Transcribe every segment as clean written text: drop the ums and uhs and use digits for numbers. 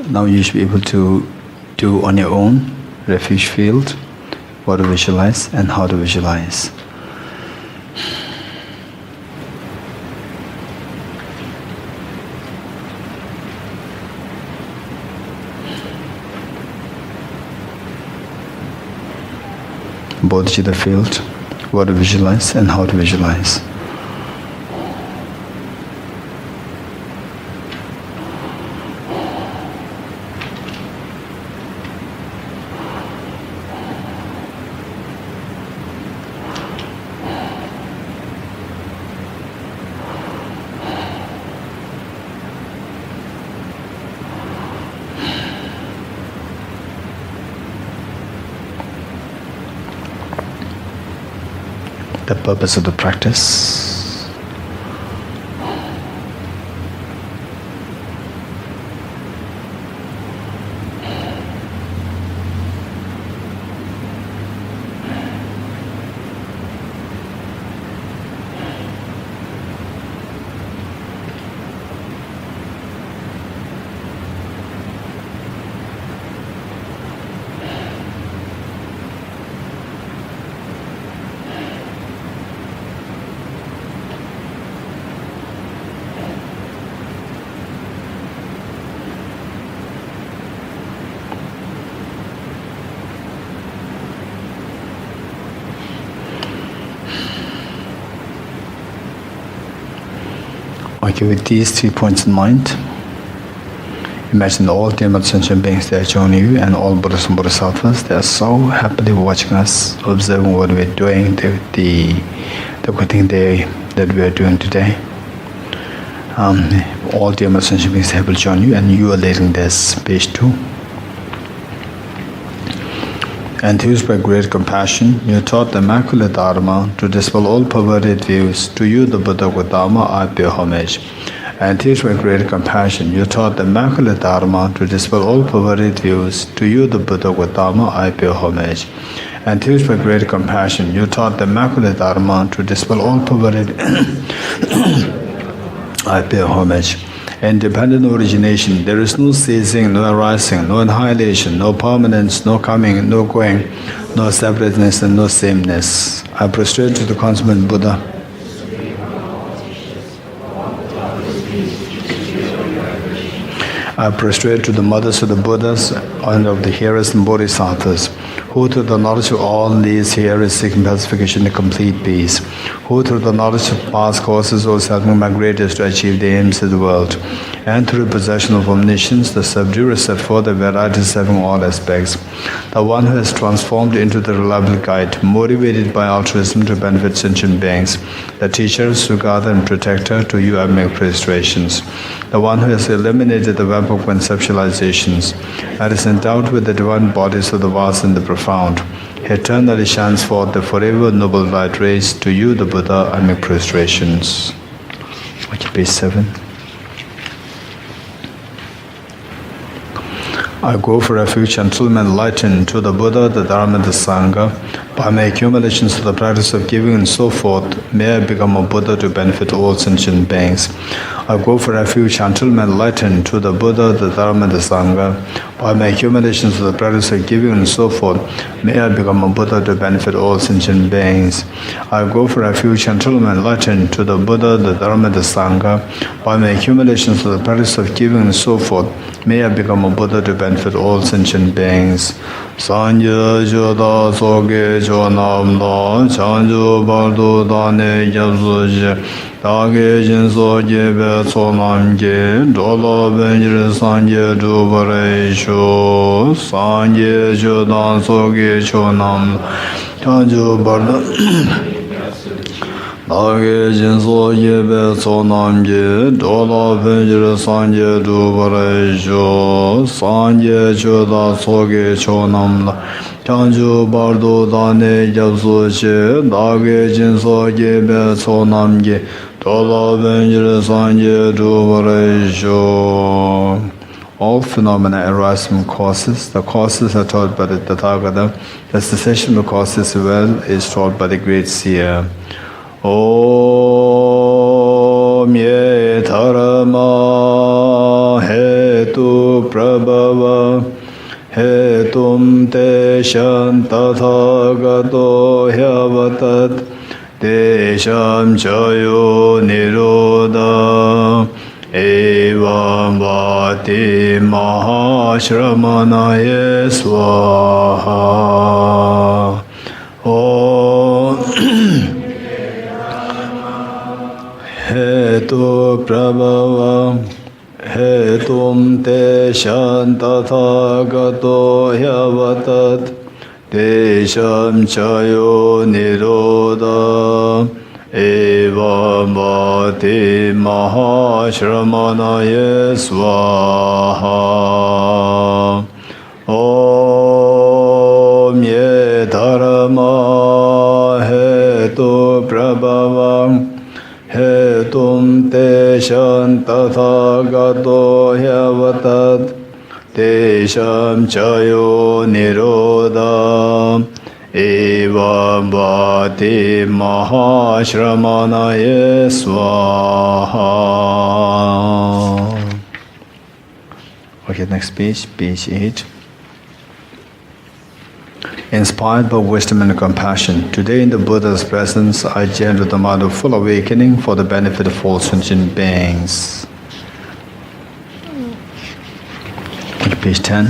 Now you should be able to do on your own refuge field, what to visualize and how to visualize. Bodhicitta field, what to visualize and how to visualize. The purpose of the practice. Okay, with these 3 points in mind, imagine all the sentient beings that are joining you and all Buddhas and Bodhisattvas. They are so happily watching us, observing what we're doing, the good thing that we are doing today. All the sentient beings have joined you, and you are leading this page 2. Enthused by great compassion, you taught the Immaculate Dharma to dispel all perverted views. To you, the Buddha Gautama, I pay homage. Enthused by great compassion, you taught the Immaculate Dharma to dispel all perverted views. To you, the Buddha Gautama, I pay homage. Enthused by great compassion, you taught the Immaculate Dharma to dispel all perverted I pay homage. Independent origination, there is no ceasing, no arising, no annihilation, no permanence, no coming, no going, no separateness and no sameness. I prostrate to the consummate Buddha. I prostrate to the mothers of the Buddhas and of the hearers and Bodhisattvas, who through the knowledge of all these hearers seeking pacification and complete peace, who through the knowledge of past causes also helping my greatest to achieve the aims of the world, and through the possession of omniscience, the subduer set forth the varieties having all aspects, the one who has transformed into the reliable guide, motivated by altruism to benefit sentient beings, the teacher, Sugata, and protector, to you I make prostrations, the one who has eliminated the web of conceptualizations, and is endowed with the divine bodies of the vast and the profound, eternally shines forth the forever noble light rays. To you, the Buddha, I make prostrations. Okay, page 7. I go for refuge until I'm enlightened to the Buddha, the Dharma, the Sangha. By my accumulations of the practice of giving and so forth, may I become a Buddha to benefit all sentient beings. I go for refuge until I'm enlightened to the Buddha, the Dharma, the Sangha. By my accumulations of the practice of giving and so forth, may I become a Buddha to benefit all sentient beings. I go for refuge until I'm enlightened to the Buddha, the Dharma, the Sangha. By my accumulations of the practice of giving and so forth, may I become a Buddha to benefit all sentient beings. Sanje joda soge chonam da, chanjo bardo dane yabsuje, dage jinso jebe chonam ge, dola benjir sanje dubare sho, sanje joda soge chonam, chanjo bardo dage jinso jebe chonam ge, dola benjir sanje dubare sho, sanje joda soge chonam, chanju bardo dane yapsu che, dage jinso jebe chonam ge, dola benjir sanje dubare sho. All phenomena arise from causes. The causes are taught by the Tathagata. The cessation of causes as well is taught by the great seer. Oh. Om Ye Dharma Hetu Prabhava Hetum Tesham Tathagato Hyavatat Tesham Chayo Nirodha Evam Vati Mahashramanaya Swaha. Om Hetu Prabhava Hetum Tesham Tathagato Hyavatat Tesham Chayo Nirodha Evam Vati Mahashramanaya Swaha. Om Ye Dharma Hetu Prabhava Hetum Tesham Tathagato Hyavatat Tesham Chayo Nirodha Evam Vati Mahashramanaya Swaha. Okay, next page, page 8. Inspired by wisdom and compassion, today in the Buddha's presence, I chant with the mind of full awakening for the benefit of all sentient beings. Page 10.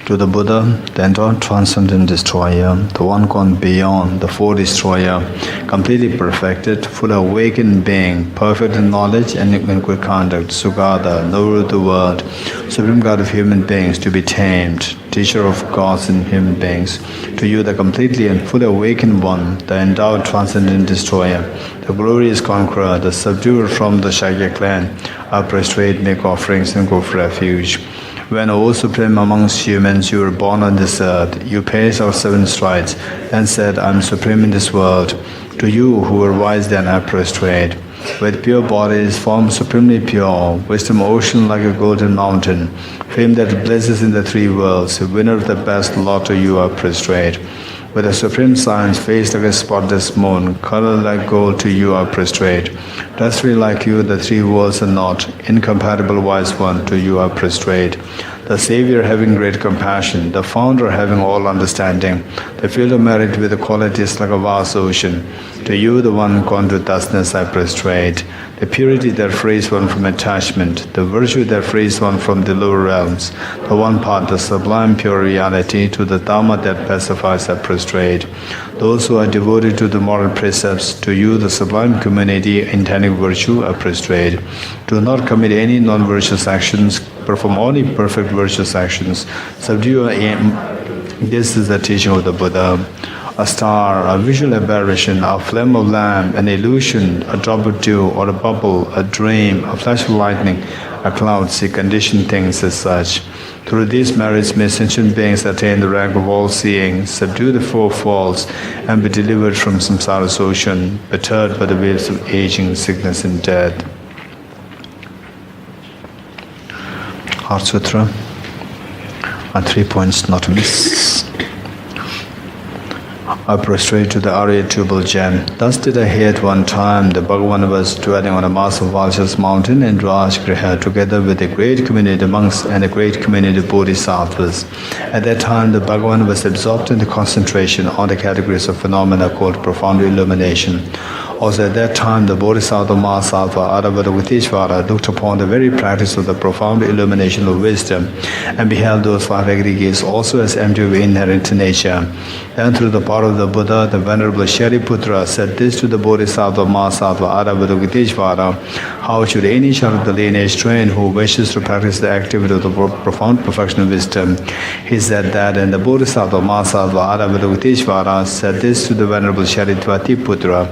To the Buddha, the entire transcendent destroyer, the one gone beyond, the four destroyer, completely perfected, fully awakened being, perfect in knowledge and in good conduct, Sugata, knower of the world, supreme God of human beings, to be tamed, teacher of gods and human beings, to you the completely and fully awakened one, the endowed transcendent destroyer, the glorious conqueror, the subduer from the Shakya clan, I prostrate, make offerings and go for refuge. When, O Supreme amongst humans, you were born on this earth, you paced our 7 strides and said, I am supreme in this world. To you who were wise then I prostrate. With pure bodies, form supremely pure, wisdom ocean like a golden mountain, fame that blesses in the 3 worlds, winner of the best lot, to you I prostrate. With a supreme science, face like a spotless moon, color like gold, to you I prostrate. Dusty like you, the 3 worlds are not, incompatible wise one, to you I prostrate. The Savior having great compassion, the Founder having all understanding, the field of merit with the qualities like a vast ocean, to you the one gone to thusness I prostrate. The purity that frees one from attachment, the virtue that frees one from the lower realms, the one part, the sublime pure reality, to the Dhamma that pacifies I prostrate. Those who are devoted to the moral precepts, to you the sublime community intending virtue I prostrate. Do not commit any non-virtuous actions, perform only perfect virtuous actions, subdue your aim. This is the teaching of the Buddha. A star, a visual aberration, a flame of lamp, an illusion, a drop of dew, or a bubble, a dream, a flash of lightning, a cloud, see conditioned things as such. Through these merits may sentient beings attain the rank of all-seeing, subdue the 4 faults, and be delivered from samsara's ocean, perturbed by the waves of aging, sickness, and death. Heart Sutra, and 3 points not to miss. I prostrate to the Arya-tubal gem. Thus did I hear at one time the Bhagavan was dwelling on a mass of Valshas mountain in Rajgriha, together with a great community of monks and a great community of bodhisattvas. At that time, the Bhagavan was absorbed in the concentration on the categories of phenomena called profound illumination. Also at that time, the Bodhisattva Mahasattva Aravadavitishvara looked upon the very practice of the profound illumination of wisdom and beheld those 5 aggregates also as empty of inherent nature. Then through the power of the Buddha, the Venerable Shariputra said this to the Bodhisattva Mahasattva Aravadavitishvara: how should any child of the lineage train who wishes to practice the activity of the profound perfection of wisdom? He said that, and the Bodhisattva Mahasattva Aravadavitishvara said this to the Venerable Shariputra: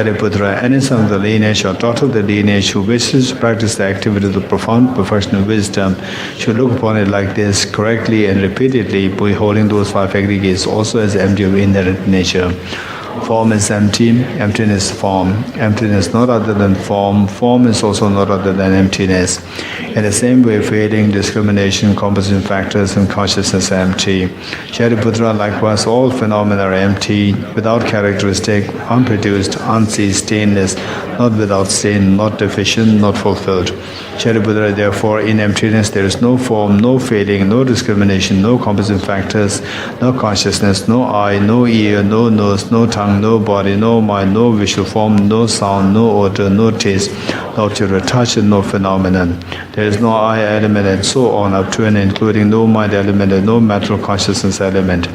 Shariputra, any son of the lineage or daughter of the lineage who wishes to practice the activity of the profound perfection of wisdom should look upon it like this, correctly and repeatedly, beholding those 5 aggregates also as empty of inherent nature. Form is empty, emptiness form. Emptiness not other than form, form is also not other than emptiness. In the same way, feeling, discrimination, composition factors, and consciousness are empty. Shariputra, likewise, all phenomena are empty, without characteristic, unproduced, unseen, stainless, not without stain, not deficient, not fulfilled. Shariputra, therefore, in emptiness there is no form, no feeling, no discrimination, no composite factors, no consciousness, no eye, no ear, no nose, no tongue, no body, no mind, no visual form, no sound, no odor, no taste, no to touch, and no phenomenon. There is no I element, and so on, up to and including no mind element and no mental consciousness element.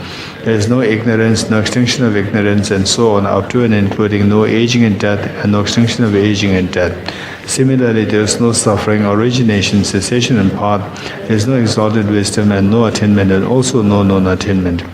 There is no ignorance, no extinction of ignorance, and so on, up to and including no aging and death, and no extinction of aging and death. Similarly, there is no suffering, origination, cessation, and path. There is no exalted wisdom, and no attainment, and also no non-attainment.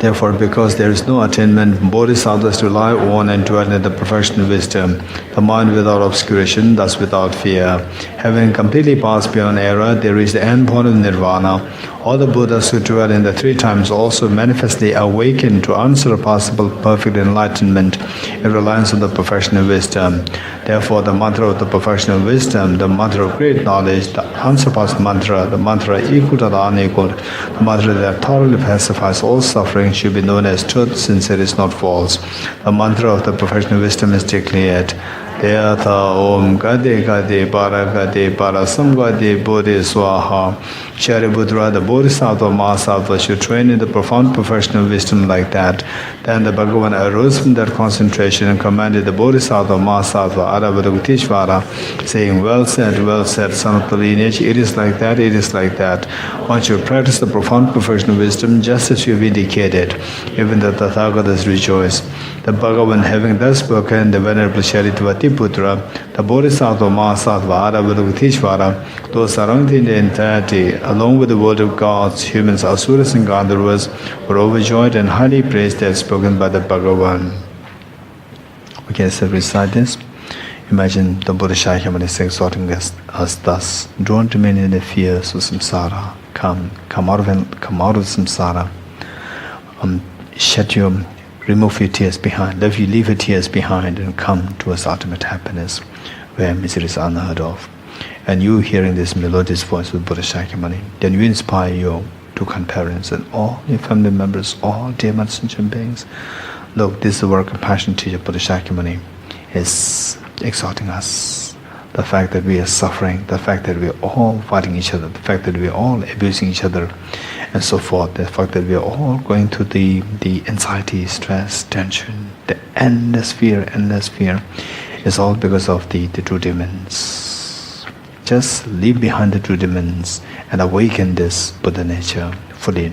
Therefore, because there is no attainment, bodhisattvas rely on and dwell in the perfection of wisdom, the mind without obscuration, thus without fear. Having completely passed beyond error, there is the end point of nirvana. All the Buddhas who dwell in the three times also manifestly awaken to unsurpassable perfect enlightenment in reliance on the perfection of wisdom. Therefore, the mantra of the perfection of wisdom, the mantra of great knowledge, the unsurpassed mantra, the mantra equal to the unequaled, the mantra that thoroughly pacifies all suffering, should be known as truth, since it is not false. The mantra of the perfection of wisdom is declared. Deyatha Om Gade Gade Para Gade Para Samgade Bodhi Swaha. Shariputra, the Bodhisattva Mahasattva should train in the profound perfection of wisdom like that. Then the Bhagavan arose from that concentration and commanded the Bodhisattva Mahasattva Arabhadagutishvara, saying, well said, son of the lineage, it is like that, it is like that. Once you practice the profound perfection of wisdom, just as you have indicated, even the Tathagatas rejoice. The Bhagavan, having thus spoken, the Venerable Sharitvati Putra, the Bodhisattva Mahasattva Arabhadagutishvara, those surrounding the entirety, along with the world of gods, humans, asuras, and gandharvas, were overjoyed and highly praised as spoken by the Bhagavan. We can still recite this. Imagine the Buddha Shakyamuni is exhorting us thus: don't remain in the fears of samsara. Come out of samsara. Remove your tears behind. Leave your tears behind and come towards ultimate happiness, where misery is unheard of. And you hearing this melodious voice of Buddha Shakyamuni, then you inspire your two parents and all your family members, all dear sentient beings. Look, this is the work of compassion teacher Buddha Shakyamuni is exhorting us. The fact that we are suffering, the fact that we are all fighting each other, the fact that we are all abusing each other, and so forth, the fact that we are all going through the anxiety, stress, tension, the endless fear, is all because of the true demons. Just leave behind the true demons and awaken this Buddha nature fully.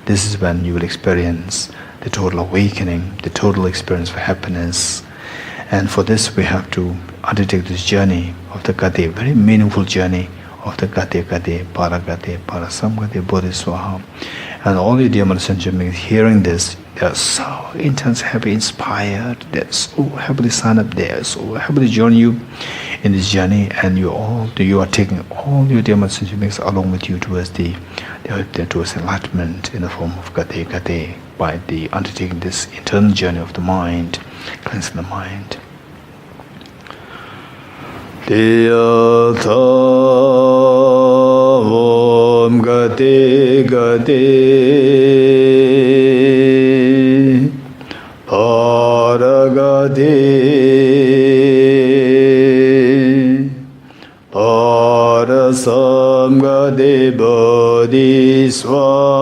This is when you will experience the total awakening, the total experience of happiness. And for this we have to undertake this journey of the Gati, very meaningful journey of the Gati, Para Samgati, Bodhiswaha. And all the dear sentient beings hearing this, they are so intense, happy, inspired, they are so happily signed up, they are so happily join you in this journey, and you are taking all your dear sentient beings along with you towards towards enlightenment in the form of Gati, by the undertaking this internal journey of the mind, cleansing the mind. Deyatha Om Gati Para Para Samgati Bodhi Swaha.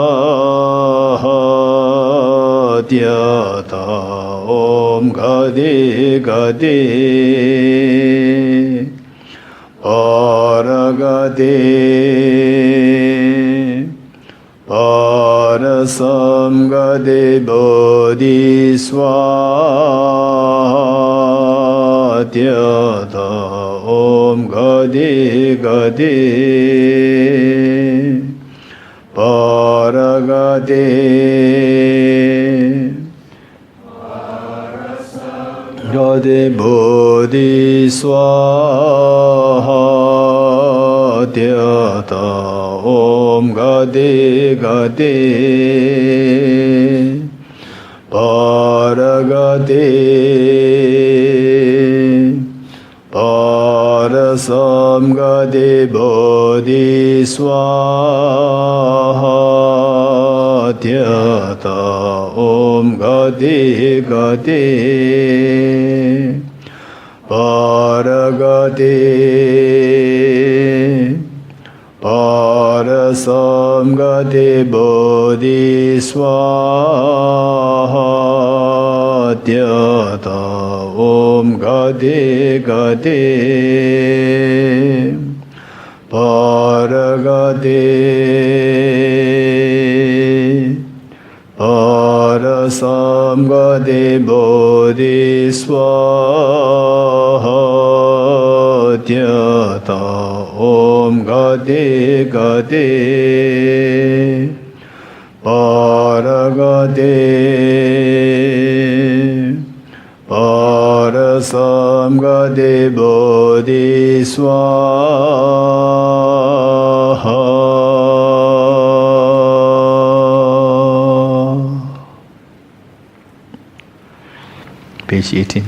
Deyatha Om Gati Para Samgati Bodhi Swaha. Deyatha Om Gati Para Gati Bodhi Swaha. Deyatha Om Gati Bharagate Parasamgade Bodhiswaha Dhyata Om Gade Gade Bharagate Parasamgade Bodhiswaha Dhyata Om Gade Gade Bharagate Parasamgade Bodhiswaha Dhyata Om Gade Gade Bharagate Parasamgade Bodhiswaha. Page 18.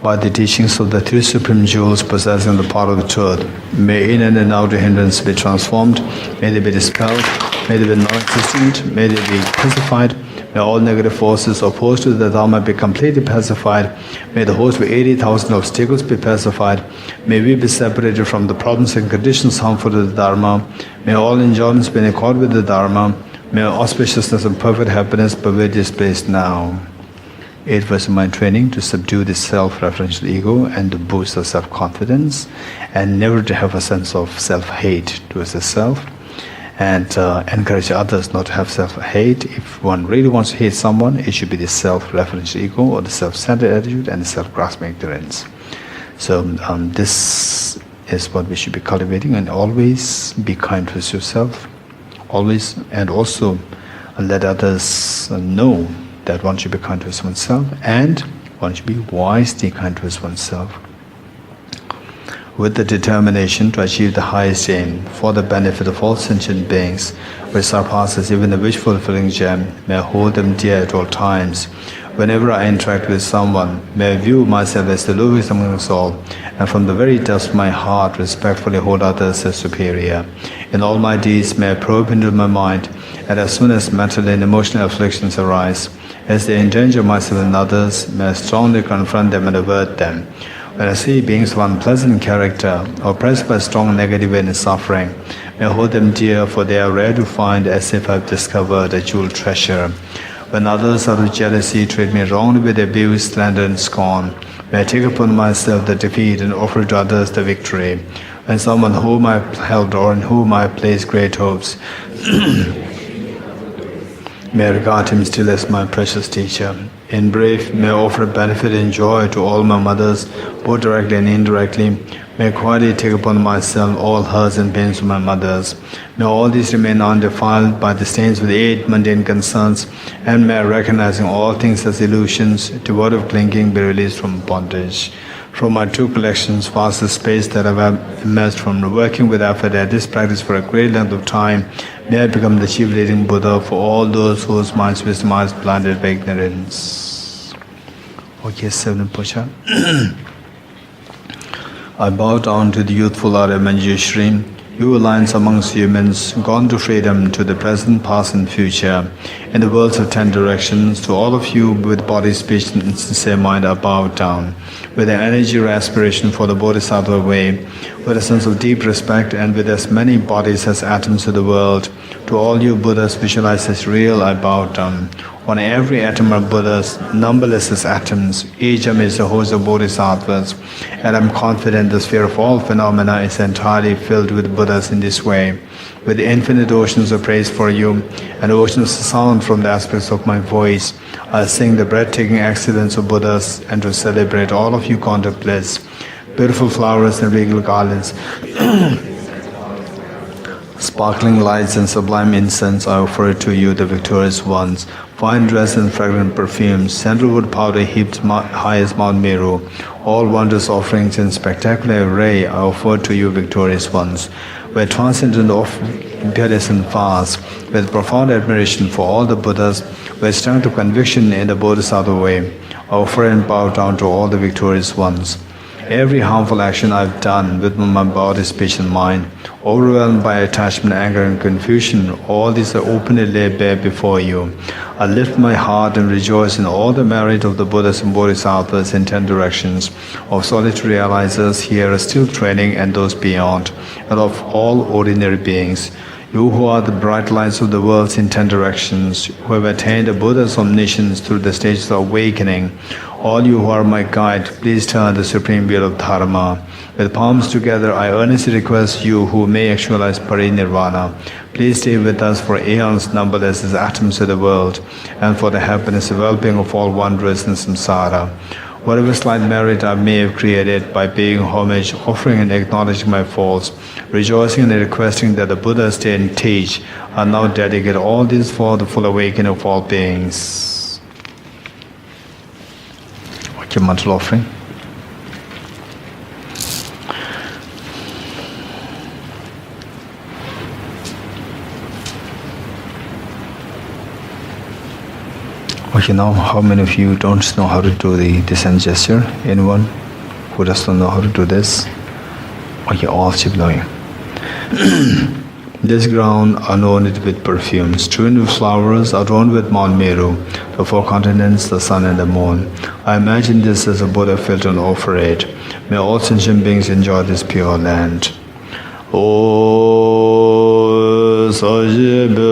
By the teachings of the three supreme jewels possessing the power of the truth, may in and outer hindrance be transformed, may they be dispelled, may they be non-existent, may they be pacified, may all negative forces opposed to the Dharma be completely pacified, may the host with 80,000 obstacles be pacified, may we be separated from the problems and conditions harmful to the Dharma, may all enjoyments be in accord with the Dharma, may auspiciousness and perfect happiness pervade this place now. 8 verse of mind training to subdue the self-referential ego and to boost the self-confidence and never to have a sense of self-hate towards the self, and encourage others not to have self-hate. If one really wants to hate someone, it should be the self-referential ego or the self-centered attitude and the self-grasping ignorance. So this is what we should be cultivating, and always be kind to yourself, always, and also let others know that one should be kind towards oneself, and one should be wisely kind towards oneself, with the determination to achieve the highest aim for the benefit of all sentient beings, which surpasses even the wish-fulfilling gem. May I hold them dear at all times. Whenever I interact with someone, may I view myself as the lowest among us all, and from the very depths of my heart respectfully hold others as superior. In all my deeds, may I probe into my mind, and as soon as mental and emotional afflictions arise, as they endanger myself and others, may I strongly confront them and avert them. When I see beings of unpleasant character, oppressed by strong negative and suffering, may I hold them dear, for they are rare to find, as if I have discovered a jewel treasure. When others out of jealousy treat me wrongly with abuse, slander, and scorn, may I take upon myself the defeat and offer to others the victory. When someone whom I have held or in whom I have placed great hopes, may I regard him still as my precious teacher. In brief, may I offer benefit and joy to all my mothers, both directly and indirectly. May I quietly take upon myself all hurts and pains of my mothers. May all these remain undefiled by the stains of the 8 mundane concerns, and may I, recognizing all things as illusions, devoid of clinging, be released from bondage. From my 2 collections, vast the space that I have immersed from working with effort at this practice for a great length of time, may I become the chief leading Buddha for all those whose minds wisdom is blinded by ignorance. Okay, 7 Pocha. I bow down to the youthful Arya Manjushri, you alliance amongst humans, gone to freedom, to the present, past, and future, in the worlds of 10 directions. To all of you with body, speech, and sincere mind, I bow down, with an energy or aspiration for the Bodhisattva way, with a sense of deep respect, and with as many bodies as atoms of the world. To all you Buddhas visualized as real, I bow down. On every atom are Buddhas, numberless as atoms. Each atom is a host of Bodhisattvas, and I'm confident the sphere of all phenomena is entirely filled with Buddhas in this way. With infinite oceans of praise for you, and oceans of sound from the aspects of my voice, I sing the breathtaking excellence of Buddhas, and to celebrate all of you contemplates, beautiful flowers and regal garlands. Sparkling lights and sublime incense, I offer to you, the victorious ones. Fine dress and fragrant perfumes, sandalwood powder heaped high as Mount Meru. All wondrous offerings in spectacular array, I offer to you, victorious ones. Where transcendent iridescent fast, with profound admiration for all the Buddhas, with strength of conviction in the Bodhisattva way, I offer and bow down to all the victorious ones. Every harmful action I've done with my body, speech, and mind, overwhelmed by attachment, anger, and confusion, all these are openly laid bare before you. I lift my heart and rejoice in all the merit of the Buddhas and Bodhisattvas in 10 directions, of solitary realizers here still training and those beyond, and of all ordinary beings. You who are the bright lights of the worlds in 10 directions, who have attained a Buddha's omniscience through the stages of awakening, all you who are my guide, please turn the supreme wheel of Dharma. With palms together, I earnestly request you who may actualize parinirvana, please stay with us for aeons numberless as atoms of the world, and for the happiness and well-being of all wanderers in samsara. Whatever slight merit I may have created by paying homage, offering and acknowledging my faults, rejoicing and requesting that the Buddha stay and teach, I now dedicate all this for the full awakening of all beings. What's your mantra offering? Okay, now how many of you don't know how to do the descent gesture? Anyone who doesn't know how to do this? Okay, all keep knowing. This ground anointed with perfumes, strewn with flowers, adorned with Mount Meru, the 4 continents, the sun and the moon. I imagine this as a Buddha filled and offer it. May all sentient beings enjoy this pure land. O Sajibhe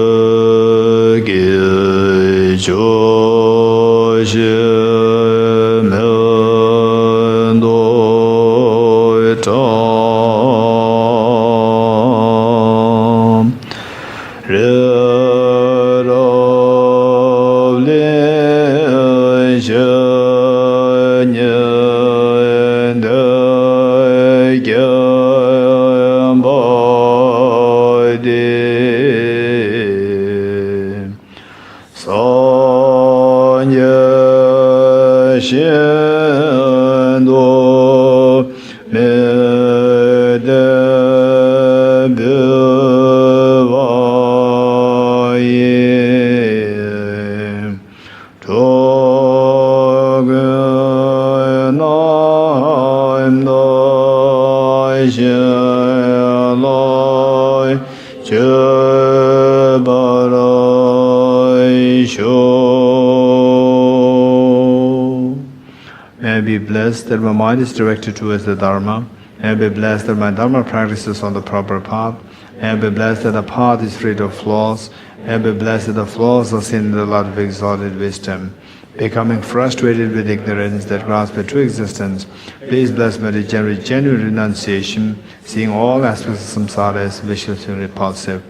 May I be blessed that my mind is directed towards the Dharma. May I be blessed that my Dharma practices on the proper path. May I be blessed that the path is free of flaws. May I be blessed that the flaws are seen in the light of exalted wisdom. Becoming frustrated with ignorance that grasps at true existence, please bless me to generate genuine renunciation, seeing all aspects of samsara as vicious and repulsive.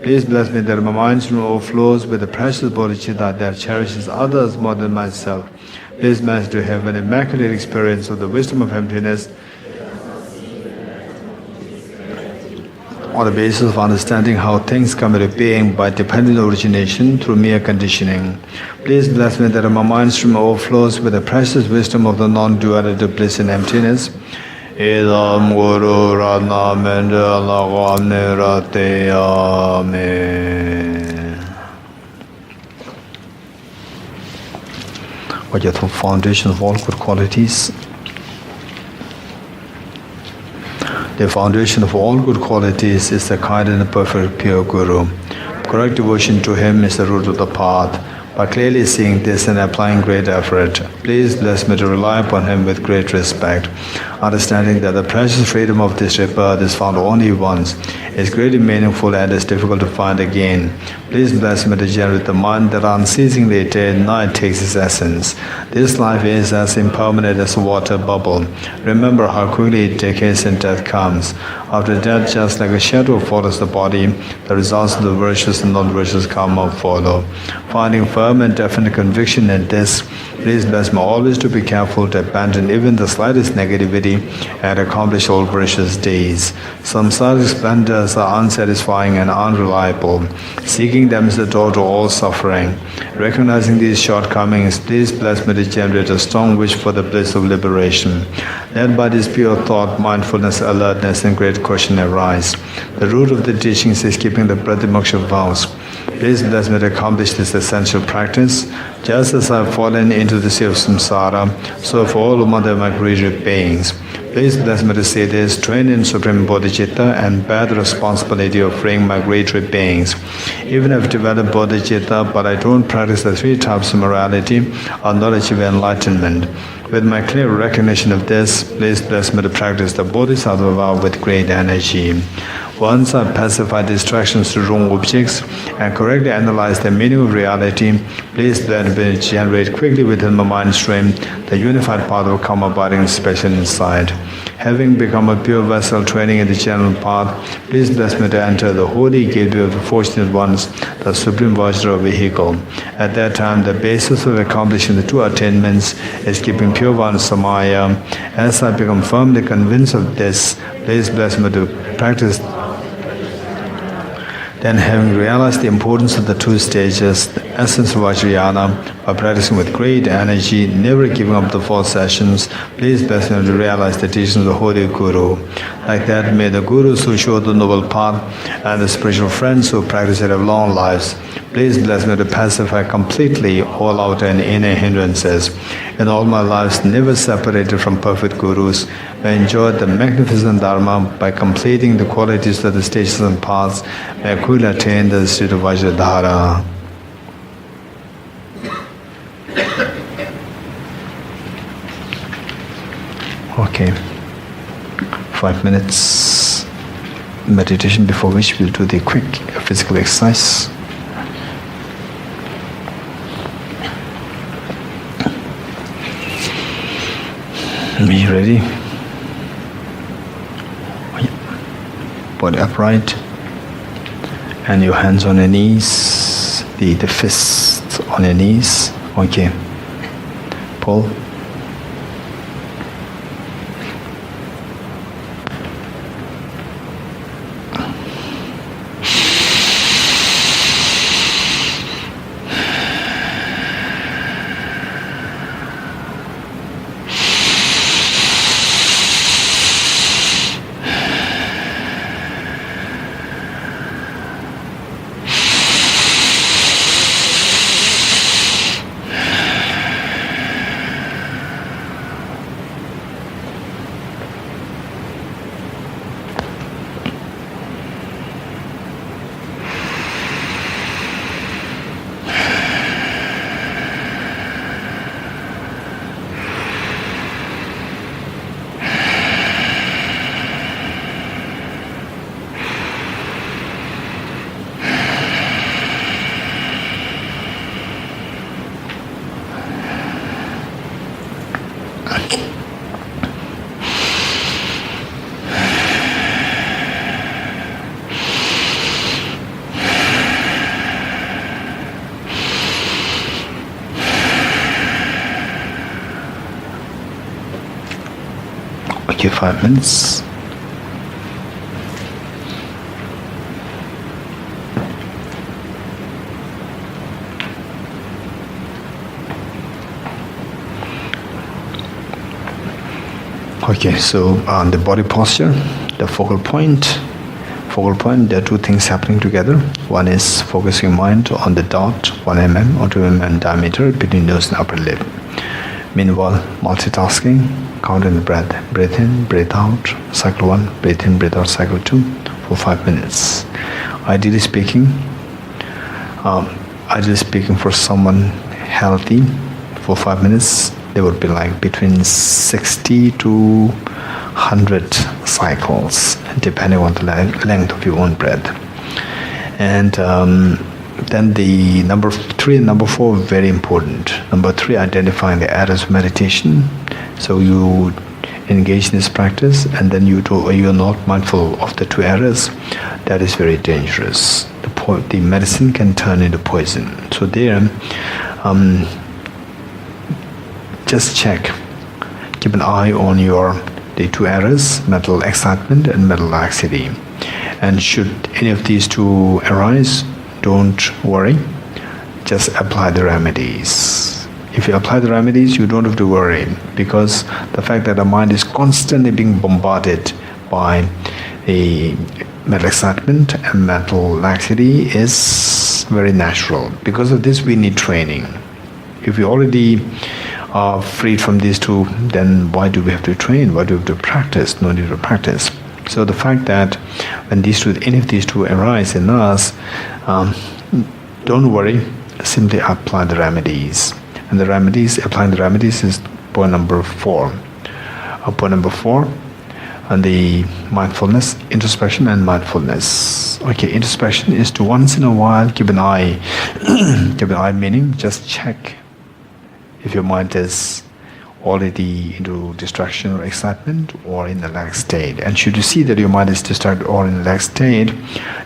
Please bless me that my mind overflows with the precious bodhicitta that cherishes others more than myself. Please bless me to have an immaculate experience of the wisdom of emptiness on the basis of understanding how things come into being by dependent origination through mere conditioning. Please bless me that my mind stream overflows with the precious wisdom of the non-duality of bliss and emptiness. Idam Guru Radha Mendala Gwamne Rate Amen. What are the foundation of all good qualities? The foundation of all good qualities is the kind and perfect pure Guru. Correct devotion to him is the root of the path. By clearly seeing this and applying great effort, please bless me to rely upon him with great respect, understanding that the precious freedom of this rebirth is found only once, is greatly meaningful and is difficult to find again. Please bless me to generate the mind that unceasingly day and night takes its essence. This life is as impermanent as a water bubble. Remember how quickly it decays and death comes. After death, just like a shadow follows the body, the results of the virtuous and non-virtuous karma follow. Finding firm and definite conviction in this, please bless me always to be careful to abandon even the slightest negativity and accomplish all precious days. Samsaric splendors are unsatisfying and unreliable. Seeking them is the door to all suffering. Recognizing these shortcomings, please bless me to generate a strong wish for the bliss of liberation. Led by this pure thought, mindfulness, alertness, and great caution arise. The root of the teachings is keeping the Pratimoksha vows. Please bless me to accomplish this essential practice. Just as I have fallen into the sea of samsara, so for all mother migratory beings. Please bless me to say this, trained in Supreme Bodhicitta and bear the responsibility of freeing migratory beings. Even if I've developed Bodhicitta, but I don't practice the three types of morality, I'll not achieve enlightenment. With my clear recognition of this, please bless me to practice the Bodhisattva vow with great energy. Once I pacify distractions to wrong objects and correctly analyze the meaning of reality, please let me generate quickly within my mind stream the unified path of karma abiding special insight. Having become a pure vessel training in the general path, please bless me to enter the holy gateway of the fortunate ones, the supreme Vajra vehicle. At that time, the basis of accomplishing the two attainments is keeping pure one samaya. As I become firmly convinced of this, please bless me to practice. Then, having realized the importance of the two stages, the essence of Vajrayana, by practicing with great energy, never giving up the 4 sessions, please bless me to realize the teachings of the Holy Guru. Like that, may the Gurus who show the noble path and the spiritual friends who practice it have long lives. Please bless me to pacify completely all outer and inner hindrances. In all my lives, never separated from perfect Gurus, I enjoyed the magnificent Dharma by completing the qualities of the stages and paths, may I quickly attain the state of Vajradhara. Okay, 5 minutes meditation before which we'll do the quick physical exercise. Are you ready? Body upright and your hands on your knees, the fists on your knees. Okay. Pull. Okay, 5 minutes. Okay, so on the body posture, the focal point, there are two things happening together. One is focusing mind on the dot, 1 mm or 2 mm diameter between nose and upper lip. Meanwhile, multitasking, counting the breath. Breathe in, breathe out, cycle 1, breathe in, breathe out, cycle 2 for 5 minutes. Ideally speaking, for someone healthy, for 5 minutes, they would be like between 60 to 100 cycles, depending on the length of your own breath. And then the number 3 and number 4 very important. Number 3, identifying the errors of meditation. So you engage in this practice and then you're not mindful of the 2 errors. That is very dangerous. The the medicine can turn into poison. So there, just check. Keep an eye on the two errors, mental excitement and mental laxity. And should any of these two arise, don't worry. Just apply the remedies. If you apply the remedies, you don't have to worry, because the fact that the mind is constantly being bombarded by the mental excitement and mental laxity is very natural. Because of this, we need training. If we already are freed from these two, then why do we have to train? Why do we have to practice? No need to practice. So the fact that when any of these two arise in us, don't worry, simply apply the remedies. And applying the remedies is point number 4. Point number 4, and the mindfulness, introspection and mindfulness. Okay, introspection is to once in a while keep an eye, meaning just check if your mind is already into distraction or excitement or in a relaxed state. And should you see that your mind is distracted or in a relaxed state,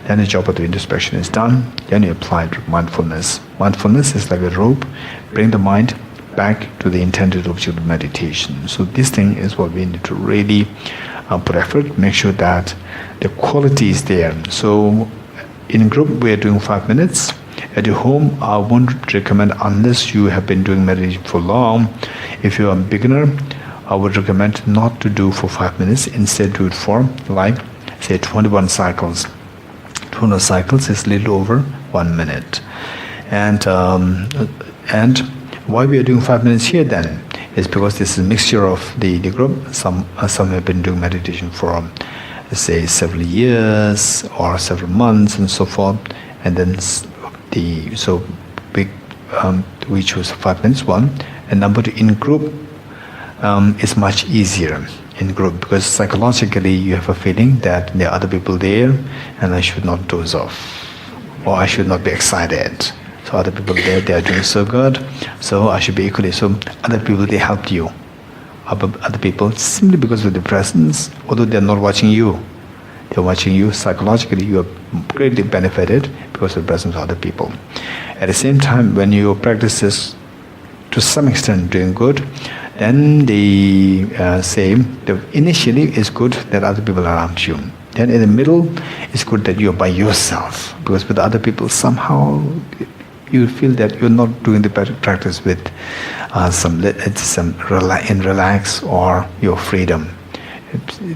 then the job of the introspection is done. Then you apply mindfulness. Mindfulness is like a rope. Bring the mind back to the intended object of meditation. So this thing is what we need to really put effort, make sure that the quality is there. So in group we are doing 5 minutes. At your home, I won't recommend, unless you have been doing meditation for long. If you are a beginner, I would recommend not to do for 5 minutes. Instead, do it for, like, say 21 cycles. 21 cycles is a little over 1 minute. And why we are doing 5 minutes here then is because this is a mixture of the group. Some have been doing meditation for, say, several years or several months and so forth. And then we choose 5 minutes, one. And number 2, in group is much easier in group, because psychologically you have a feeling that there are other people there and I should not doze off, or I should not be excited. So other people there, they are doing so good, so I should be equally. So other people, they helped you. Other people, simply because of the presence, although they are not watching you, they're watching you psychologically, you are greatly benefited because of the presence of other people. At the same time, when your practice is to some extent doing good, then initially it's good that other people are around you. Then in the middle, it's good that you're by yourself, because with other people somehow you feel that you're not doing the practice with relax or your freedom.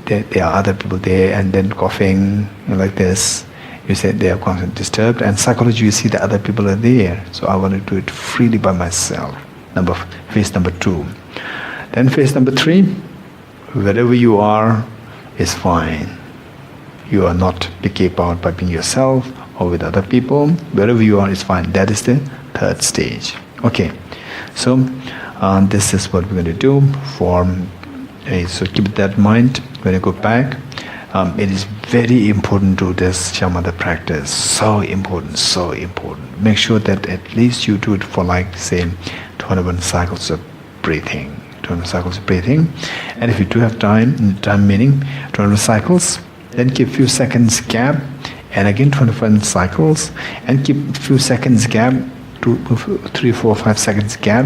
There are other people there, and then coughing like this, you say they are constantly disturbed, and psychology, you see that other people are there, so I want to do it freely by myself. Phase number 2. Then phase number 3, wherever you are is fine. You are not be kept out by being yourself or with other people. Wherever you are is fine. That is the 3rd stage. Okay, so this is what we're going to do so keep that in mind when you go back. It is very important to do this shamatha practice. So important. Make sure that at least you do it for, like, say, 21 cycles of breathing. 21 cycles of breathing. And if you do have time meaning 21 cycles, then keep a few seconds gap, and again 21 cycles, and keep a few seconds gap, 2, 3, 4, 5 seconds gap,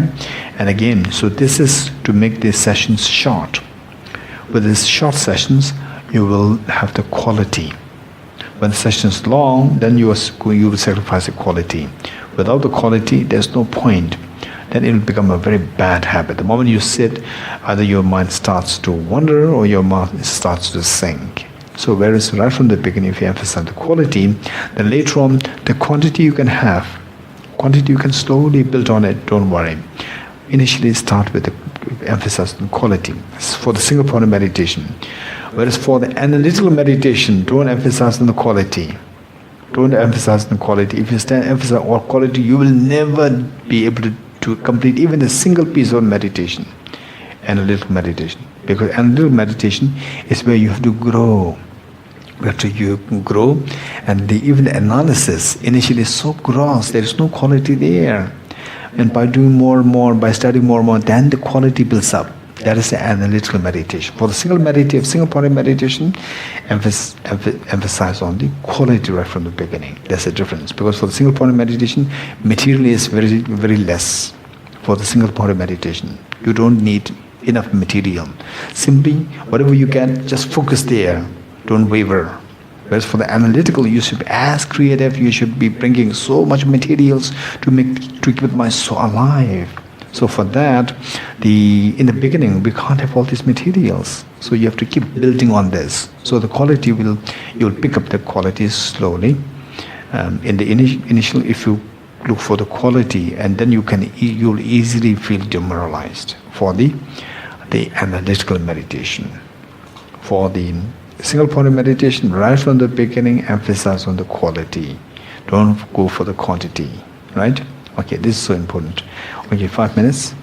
and again. So this is to make these sessions short. With these short sessions, you will have the quality. When the session is long, then you will sacrifice the quality. Without the quality, there's no point. Then it will become a very bad habit. The moment you sit, either your mind starts to wander or your mind starts to sink. So whereas right from the beginning, if you emphasize the quality, then later on, the quantity you can have, quantity you can slowly build on it, don't worry. Initially start with the emphasis on quality. For the single point of meditation. Whereas for the analytical meditation, don't emphasize on the quality. Don't emphasize on the quality. If you emphasize on quality, you will never be able to complete even a single piece of meditation. Analytical meditation. Because analytical meditation is where you have to grow. You grow, and even the analysis initially is so gross, there is no quality there. And by doing more and more, by studying more and more, then the quality builds up. That is the analytical meditation. For the single point meditation, emphasize on the quality right from the beginning. There's a difference, because for the single point meditation, material is very, very less. For the single point meditation, you don't need enough material. Simply, whatever you get, just focus there. Don't waver. Whereas for the analytical, you should be as creative. You should be bringing so much materials to keep my soul alive. So for that, in the beginning, we can't have all these materials. So you have to keep building on this. So the quality you'll pick up the quality slowly. In the initial, if you look for the quality, and then you'll easily feel demoralized for the analytical meditation. For the single point meditation, right from the beginning, emphasize on the quality. Don't go for the quantity, right? Okay, this is so important. Okay, 5 minutes.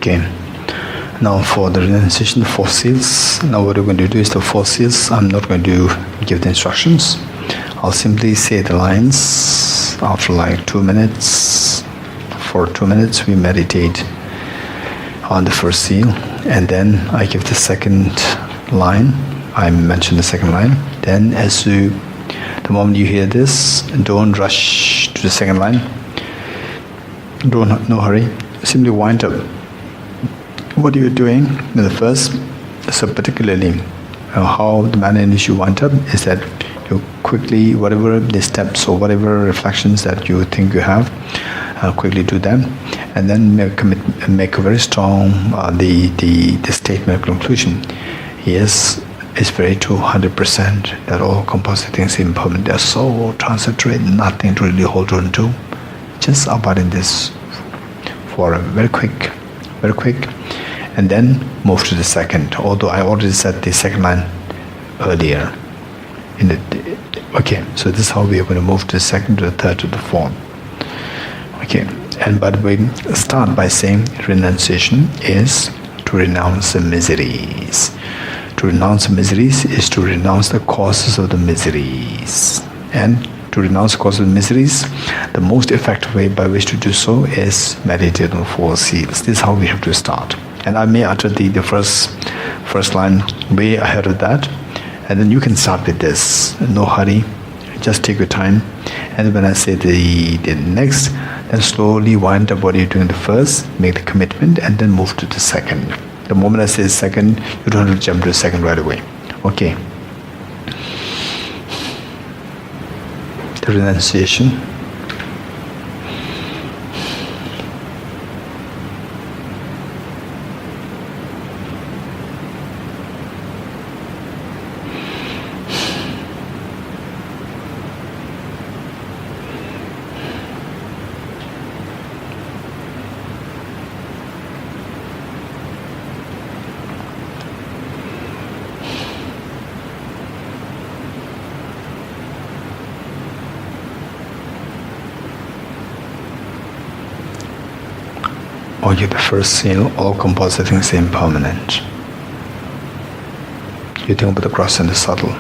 Okay. Now for the renunciation, the four seals. Now what we're going to do is the four seals. I'm not going to give the instructions. I'll simply say the lines after like 2 minutes. For 2 minutes, we meditate on the first seal, and then I give the second line. I mention the second line. Then, the moment you hear this, don't rush to the second line. No hurry. Simply wind up what you're doing in the first. So particularly, how the manner in which you wind up is that you quickly, whatever the steps or whatever reflections that you think you have, quickly do them, and then make a very strong the statement conclusion. Yes, it's very true, 100% that all composite things are impermanent. They're so transitory, nothing to really hold on to. Just abide in this for a very quick, and then move to the second. Although I already said the second line earlier. Okay, so this is how we are going to move to the second, to the third, to the fourth. Okay, and by the way, start by saying renunciation is to renounce the miseries. To renounce the miseries is to renounce the causes of the miseries. And to renounce the causes of the miseries, the most effective way by which to do so is meditate on four seals. This is how we have to start. And I may utter the first line way ahead of that. And then you can start with this. No hurry. Just take your time. And when I say the next, then slowly wind up what you're doing the first, make the commitment, and then move to the second. The moment I say second, you don't have to jump to the second right away. Okay. The renunciation. Or you the first seal, all composite things are impermanent. You think about the gross and the subtle.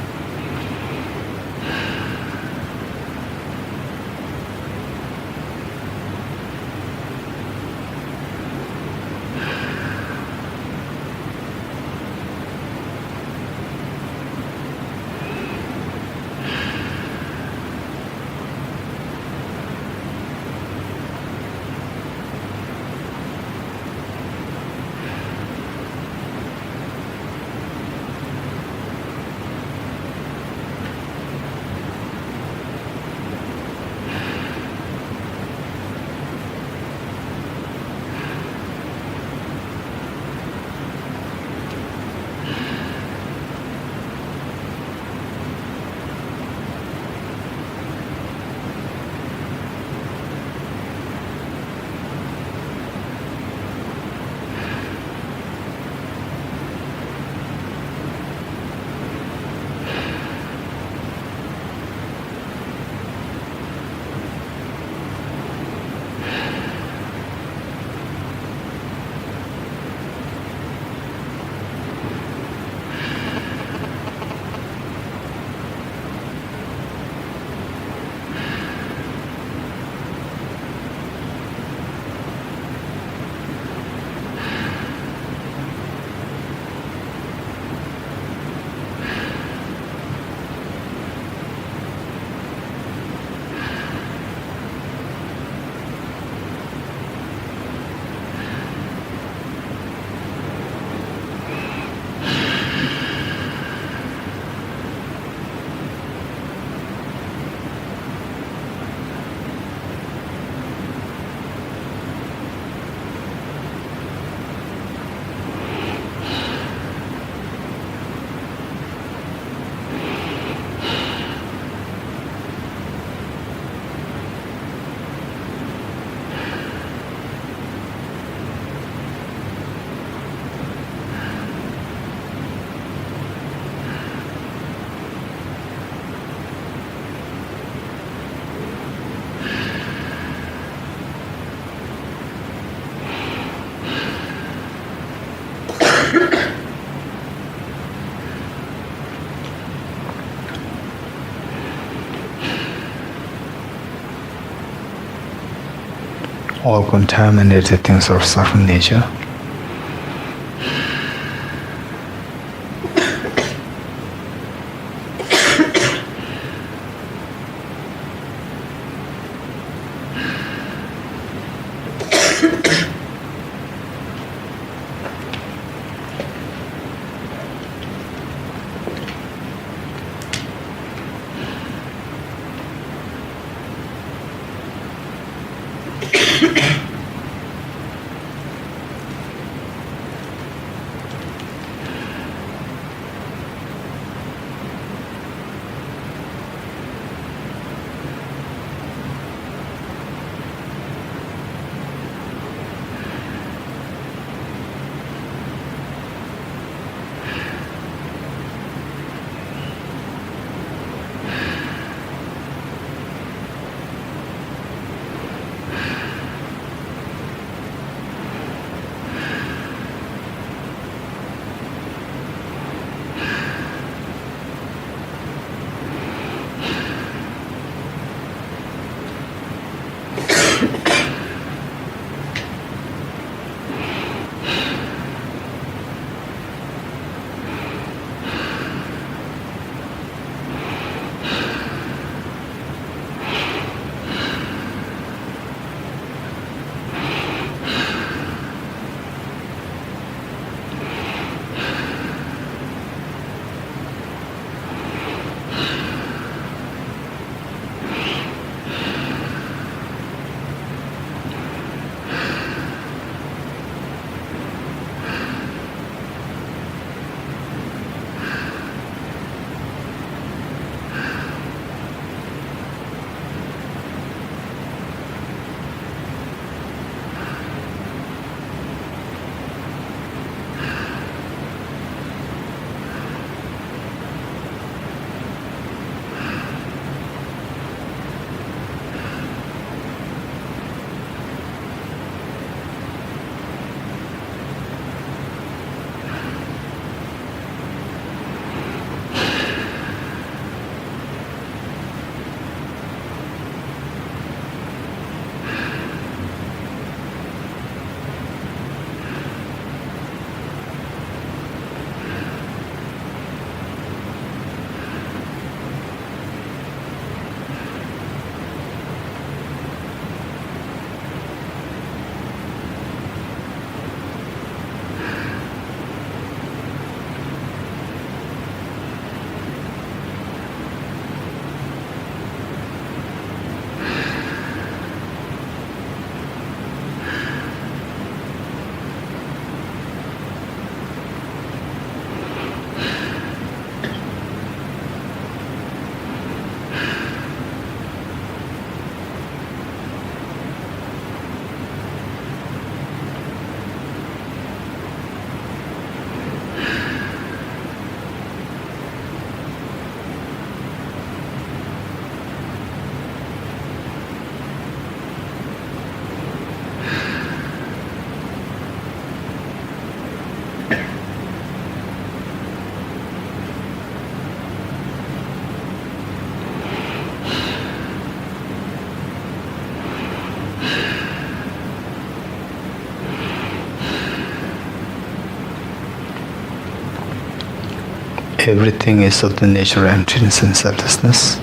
all contaminated things of suffering nature. Everything is of the nature of emptiness and selflessness.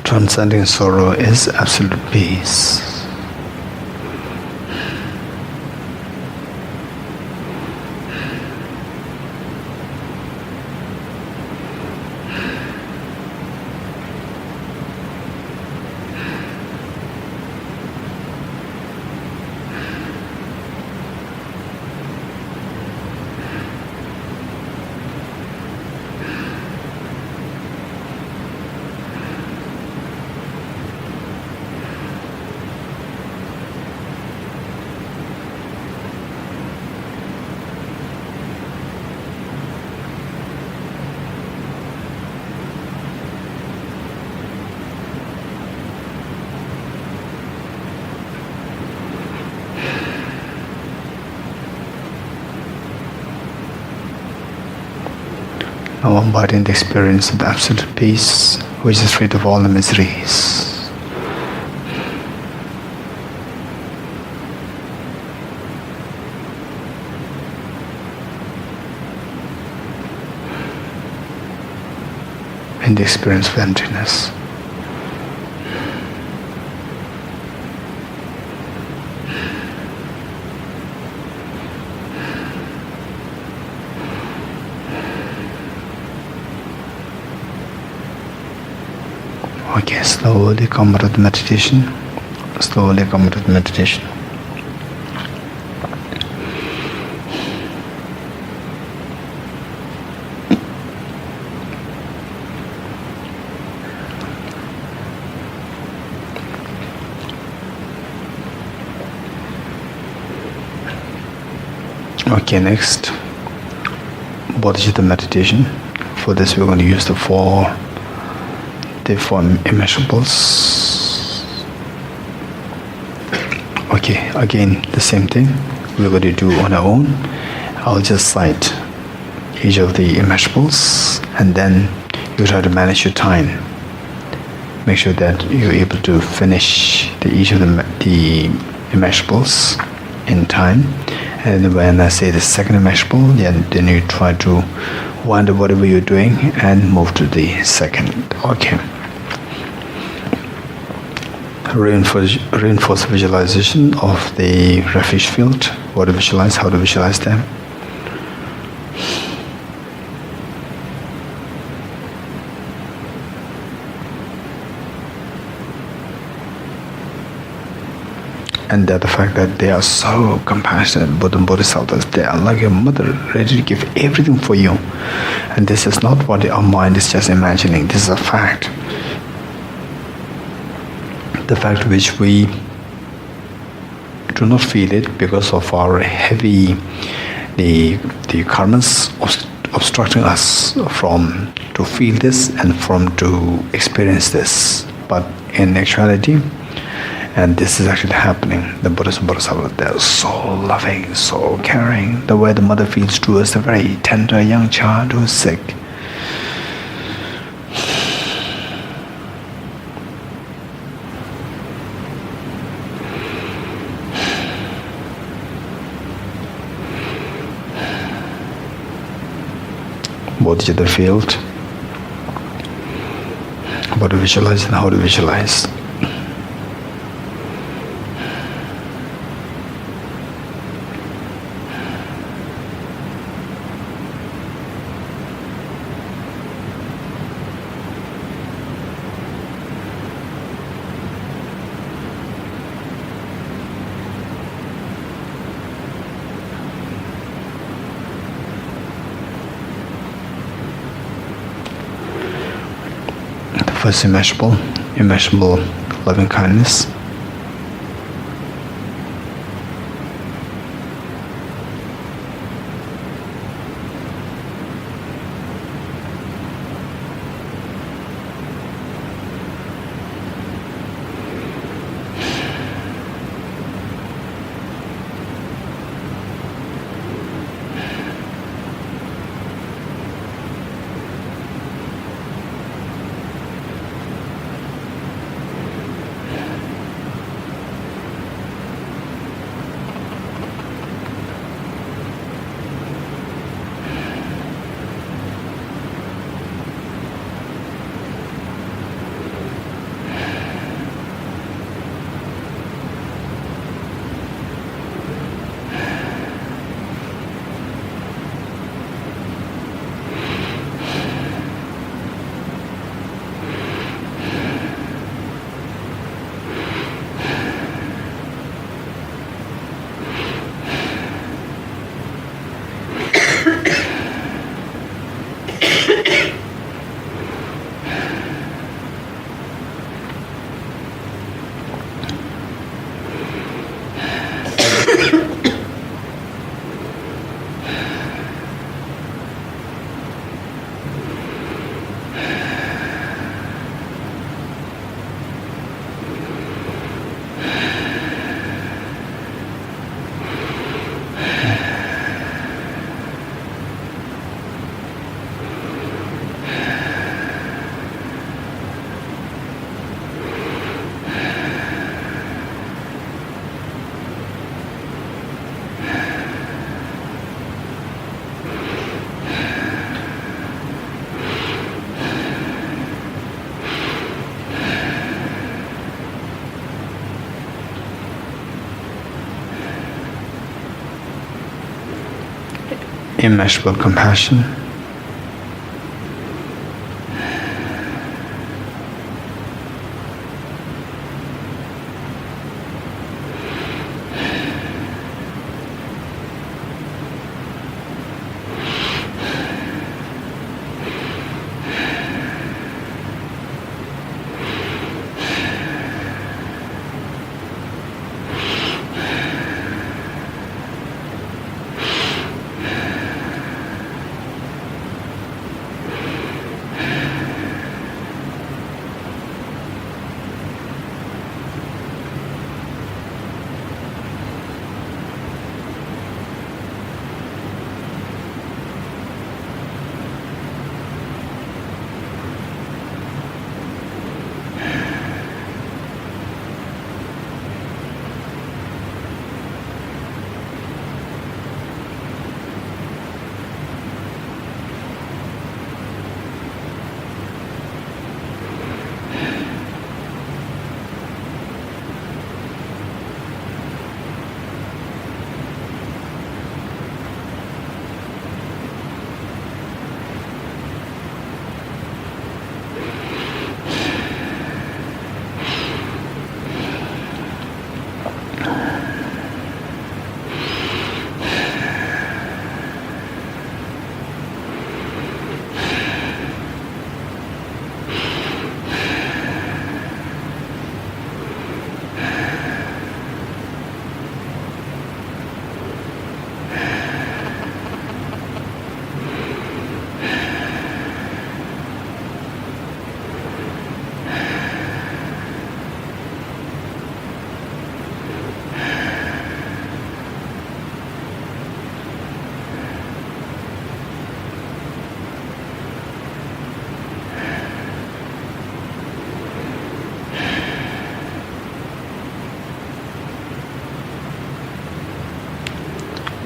Transcending sorrow is absolute peace. Now embodying the experience of absolute peace, which is free of all the miseries. And the experience of emptiness. Okay, slowly come out of the meditation. Slowly come out of the meditation. Okay, next, Bodhicitta meditation. For this, we're going to use the four immeasurables. Okay, again, the same thing. We're going to do on our own. I'll just cite each of the immeasurables, and then you try to manage your time. Make sure that you're able to finish each of the immeasurables in time. And when I say the second immeasurable, then you try to wind up whatever you're doing and move to the second. Okay. Reinforce visualization of the refuge field. What to visualize, how to visualize them. And that the fact that they are so compassionate, Buddha and Bodhisattvas, they are like a mother, ready to give everything for you. And this is not what our mind is just imagining, this is a fact. The fact which we do not feel it because of our heavy, the karmas obstructing us from to feel this and from to experience this. But in actuality, and this is actually happening, the Buddhas and Bodhisattvas, they are so loving, so caring. The way the mother feels towards a very tender young child who is sick. Bodhicitta field. What to visualize and how to visualize. First immeasurable loving kindness. immeasurable compassion,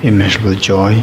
immeasurable joy,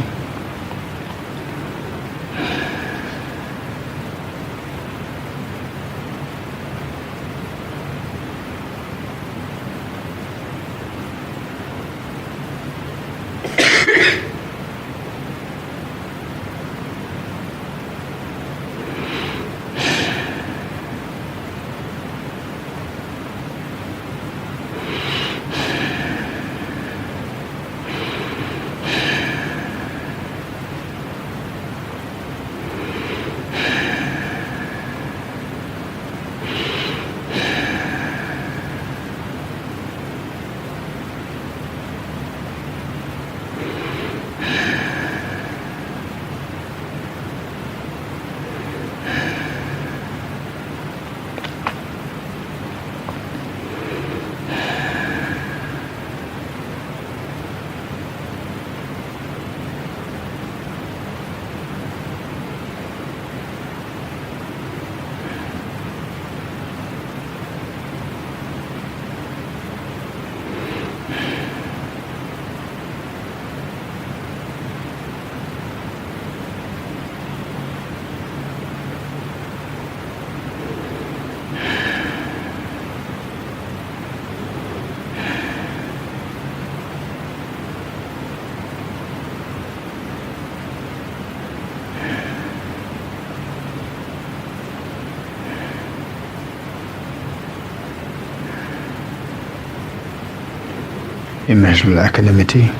immeasurable equanimity,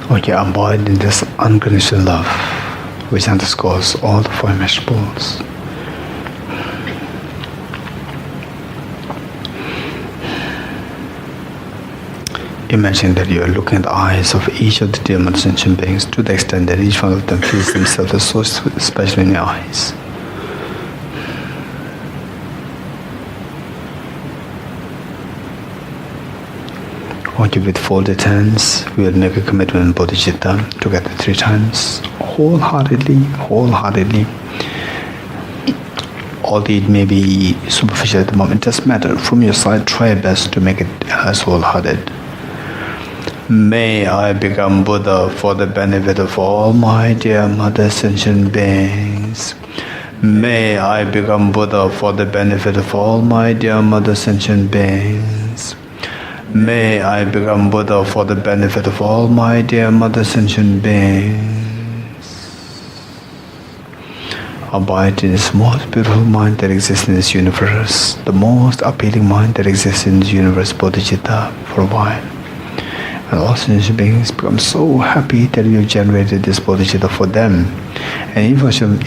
Okay, embodied in this unconditional love, which underscores all the four immeasurables. Imagine that you are looking at the eyes of each of the dear Mother sentient beings to the extent that each one of them feels themselves as so special in your eyes. Okay, with folded hands, we will make a commitment in bodhicitta together 3 times, wholeheartedly. Although it may be superficial at the moment, it doesn't matter. From your side, try your best to make it as wholehearted. May I become Buddha for the benefit of all my dear Mother sentient beings. May I become Buddha for the benefit of all my dear Mother sentient beings. May I become Buddha for the benefit of all my dear Mother sentient beings. Abide in this most beautiful mind that exists in this universe, the most appealing mind that exists in this universe, bodhicitta, for a while. And all sentient beings become so happy that you generated this bodhicitta for them. And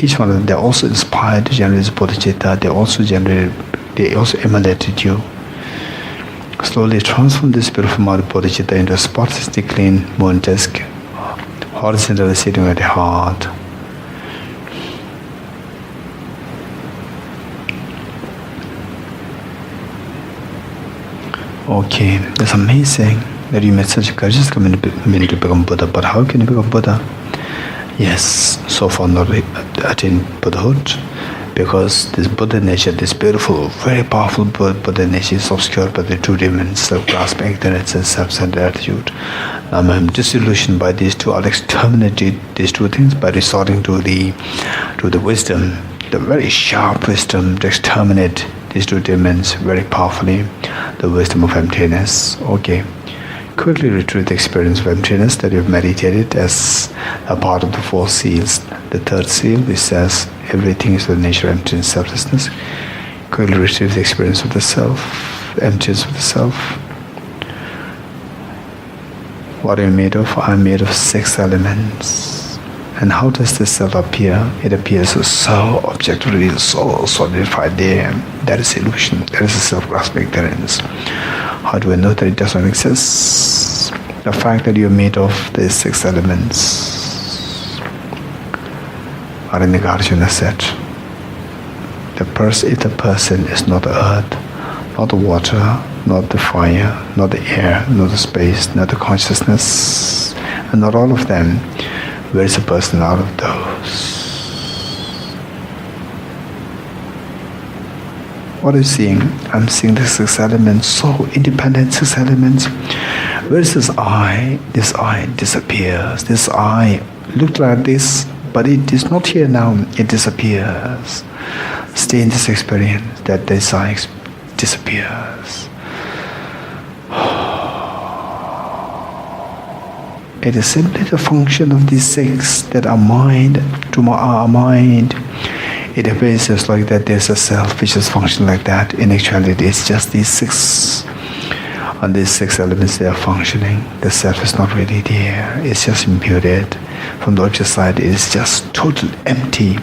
each one of them, they're also inspired to generate this bodhicitta. They also emulated you. Slowly transform this beautiful mind of bodhicitta into a spotlessly clean moon disk, horizontally sitting at the heart. Okay, it's amazing that you made such a courageous commitment to become Buddha, but how can you become Buddha? Yes, so far not attained Buddhahood, because this Buddha nature, this beautiful, very powerful Buddha nature is obscured by the 2 demons, self-grasping, ignorance, and self-centered attitude. Now I am disillusioned by these 2. I'll exterminate these 2 things by resorting to the wisdom, the very sharp wisdom to exterminate these 2 demons very powerfully, the wisdom of emptiness. Okay. Quickly retrieve the experience of emptiness that you've meditated as a part of the 4 seals. The 3rd seal, which says everything is the nature of emptiness, selflessness. Quickly retrieve the experience of the self, emptiness of the self. What are you made of? I'm made of 6 elements. And how does this self appear? It appears so objectively, so solidified there. That is illusion. That is a self-grasping ignorance. How do I know that it does not exist? The fact that you're made of these 6 elements. Aranagarjuna said, if the person is not the earth, not the water, not the fire, not the air, not the space, not the consciousness, and not all of them, where is the person out of those? What are you seeing? I'm seeing the 6 elements, so independent 6 elements. Where is this I? This I disappears. This I looked like this, but it is not here now. It disappears. Stay in this experience that this I disappears. It is simply the function of these 6 that are mind to our mind. It appears just like that there's a self which is functioning like that. In actuality, it's just these 6. And these 6 elements, they are functioning. The self is not really there. It's just imputed. From the object side, it is just totally empty.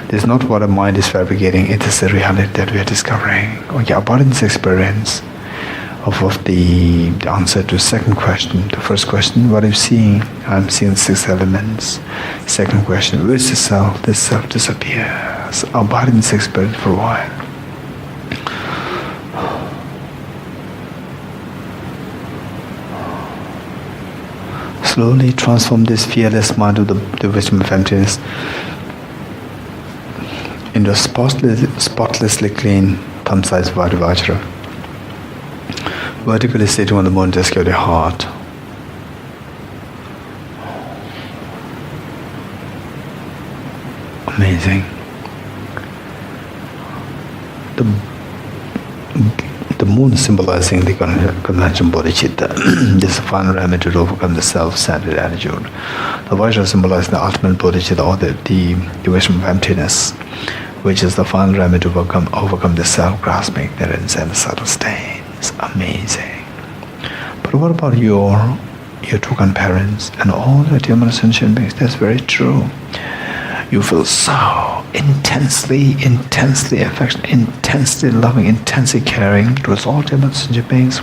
This is not what a mind is fabricating. It is the reality that we are discovering. Okay, about this experience of the answer to the 2nd question. The first question, what are you seeing? I'm seeing 6 elements. 2nd question, where is the self? The self disappears. Abide in this experience for a while. Slowly transform this fearless mind of the wisdom of emptiness into a spotlessly clean thumb-sized Vajra. Vertically sitting on the moon disk of the heart. Amazing. The moon symbolizing the convention bodhicitta. This is the final remedy to overcome the self-centered attitude. The Vajra symbolizing the ultimate bodhicitta, or the wisdom of emptiness, which is the final remedy to overcome the self-grasping ignorance and the subtle stains. Amazing. But what about your your true grandparents, and all the dear mother sentient beings. That's very true. You feel so intensely affectionate, intensely loving, intensely caring towards all dear mother sentient beings.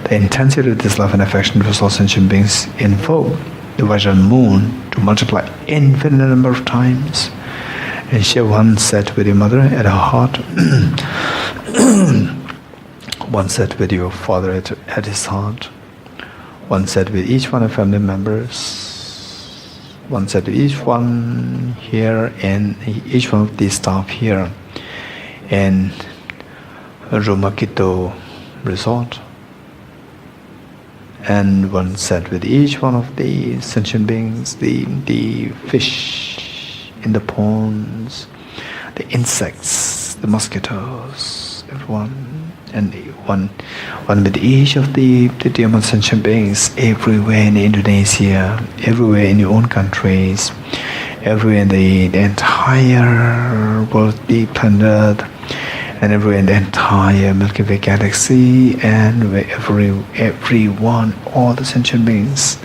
The intensity of this love and affection towards all sentient beings invoke the Vajra moon to multiply infinite number of times. And she once sat with your mother at her heart, one sat with your father at his heart, one sat with each one of family members, one sat with each one here and each one of the staff here in Rumakito Resort, and one sat with each one of the sentient beings, the fish in the ponds, the insects, the mosquitoes, everyone, and one with each of the dear mother sentient beings everywhere in Indonesia, everywhere in your own countries, everywhere in the entire world, the planet Earth, and everywhere in the entire Milky Way galaxy, and where everyone, all the sentient beings,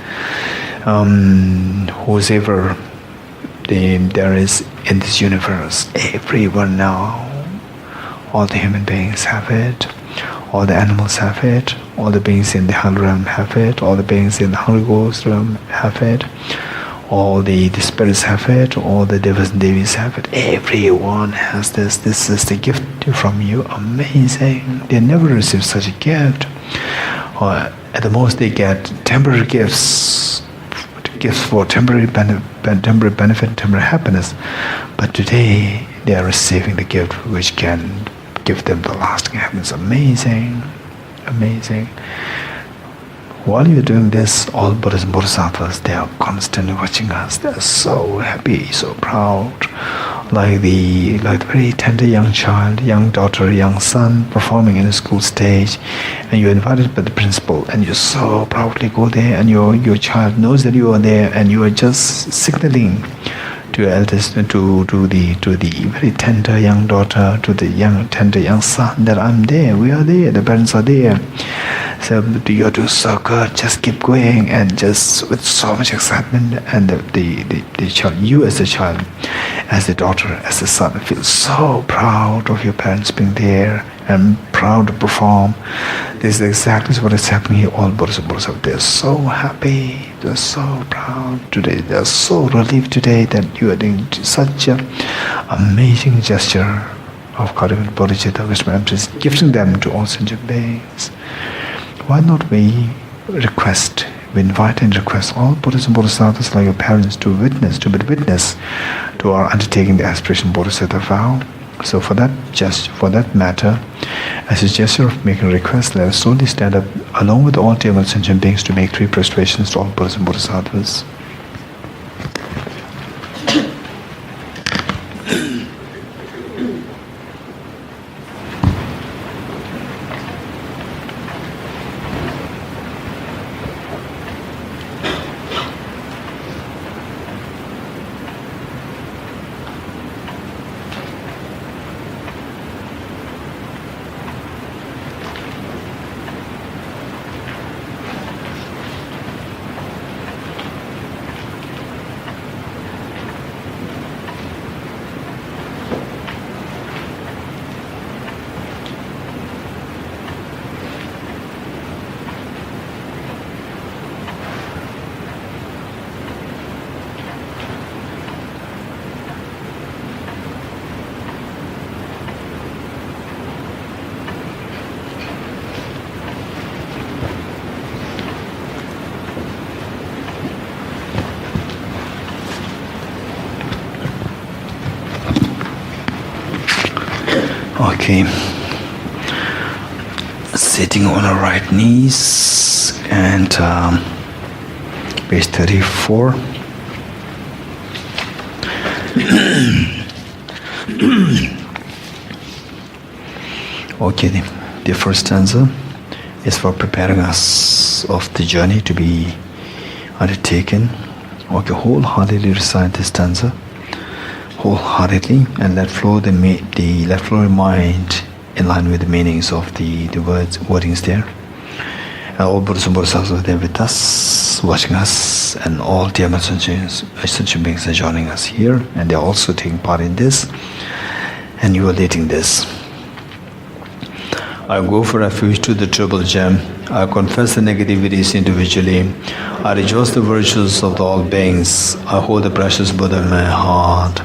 whoever there is in this universe, everyone now, all the human beings have it, all the animals have it, all the beings in the Hell realm have it, all the beings in the Holy Ghost realm have it, all the spirits have it, all the devas and devis have it. Everyone has this. This is the gift from you. Amazing. They never received such a gift. Or at the most they get temporary gifts for temporary benefit, temporary happiness. But today they are receiving the gift which can give them the lasting happiness. Amazing. Amazing. While you're doing this, all Buddhas and Bodhisattvas, they are constantly watching us. They're so happy, so proud, like the very tender young child, young daughter, young son performing in a school stage, and you're invited by the principal, and you so proudly go there, and your child knows that you are there, and you are just signaling to your eldest, to the very tender young daughter, to the tender young son, that I'm there, we are there, the parents are there. So you're doing so good, just keep going, and just with so much excitement, and the child, you as a child, as a daughter, as a son, feel so proud of your parents being there and proud to perform. This is exactly what is happening here. All Buddhas and Bodhisattvas, they're so happy, they're so proud today, they're so relieved today that you are doing such an amazing gesture of cultivating bodhicitta, which I'm just gifting them to all sentient beings. Why not we invite and request all Buddhas and Bodhisattvas like your parents to be witness to our undertaking the aspiration Bodhisattva vow. So for that matter, as a gesture of making a request, let us slowly stand up along with all dear sentient beings to make 3 prostrations to all Buddhas and Bodhisattvas. Okay, sitting on our right knees, and page 34. Okay, the first stanza is for preparing us of the journey to be undertaken. Okay, wholeheartedly recite this stanza. Wholeheartedly, and let flow your mind in line with the meanings of the wordings there. all Buddhas and Bodhisattvas are there with us, watching us, and all dear sentient beings are joining us here, and they're also taking part in this, and you are leading this. I go for refuge to the triple gem. I confess the negativities individually. I rejoice the virtues of the all beings. I hold the precious Buddha in my heart.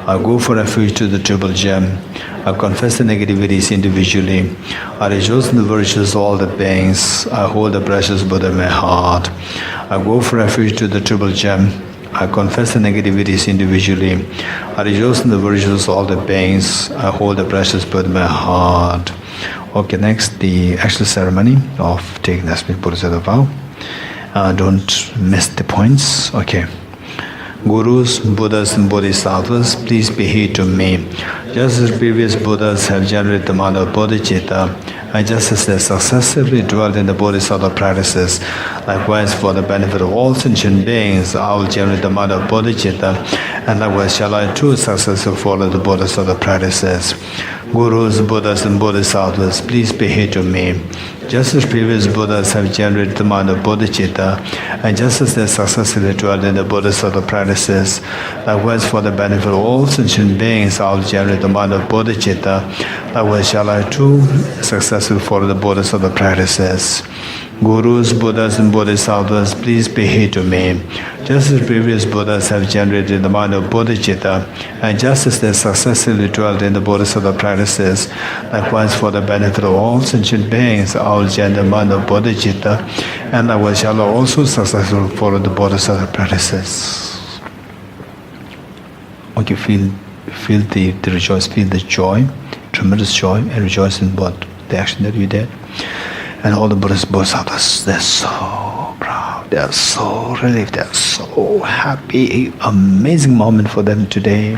I go for refuge to the triple gem. I confess the negativities individually. I rejoice in the virtues of all the beings. I hold the precious Buddha in my heart. I go for refuge to the triple gem. I confess the negativities individually. I rejoice in the virtues of all the beings. I hold the precious Buddha in my heart. Okay, next, the actual ceremony of taking the Asmin Bodhisattva vow. Don't miss the points. Okay. Gurus, Buddhas, and Bodhisattvas, please be here to me. Just as previous Buddhas have generated the mother of bodhicitta, and just as they successively dwelt in the bodhisattva practices, likewise for the benefit of all sentient beings, I will generate the mother of bodhicitta, and likewise shall I too successfully follow the bodhisattva practices. Gurus, Buddhas, and Bodhisattvas, please be here to me. Just as previous Buddhas have generated the mind of bodhicitta, and just as they successfully dwelt in the bodhisattva practices, likewise for the benefit of all sentient beings, I will generate the mind of bodhicitta, likewise shall I too successfully follow the bodhisattva practices. Gurus, Buddhas, and Bodhisattvas, please be here to me. Just as previous Buddhas have generated the mind of bodhicitta, and just as they successfully dwelt in the bodhisattva practices, likewise for the benefit of all sentient beings, I will generate the mind of bodhicitta, and likewise shall I also successfully follow the bodhisattva practices. Okay, feel the rejoice, feel the joy, tremendous joy, and rejoice in what the action that you did. And all the Buddhas, Bodhisattvas, they're so proud, they're so relieved, they're so happy. Amazing moment for them today.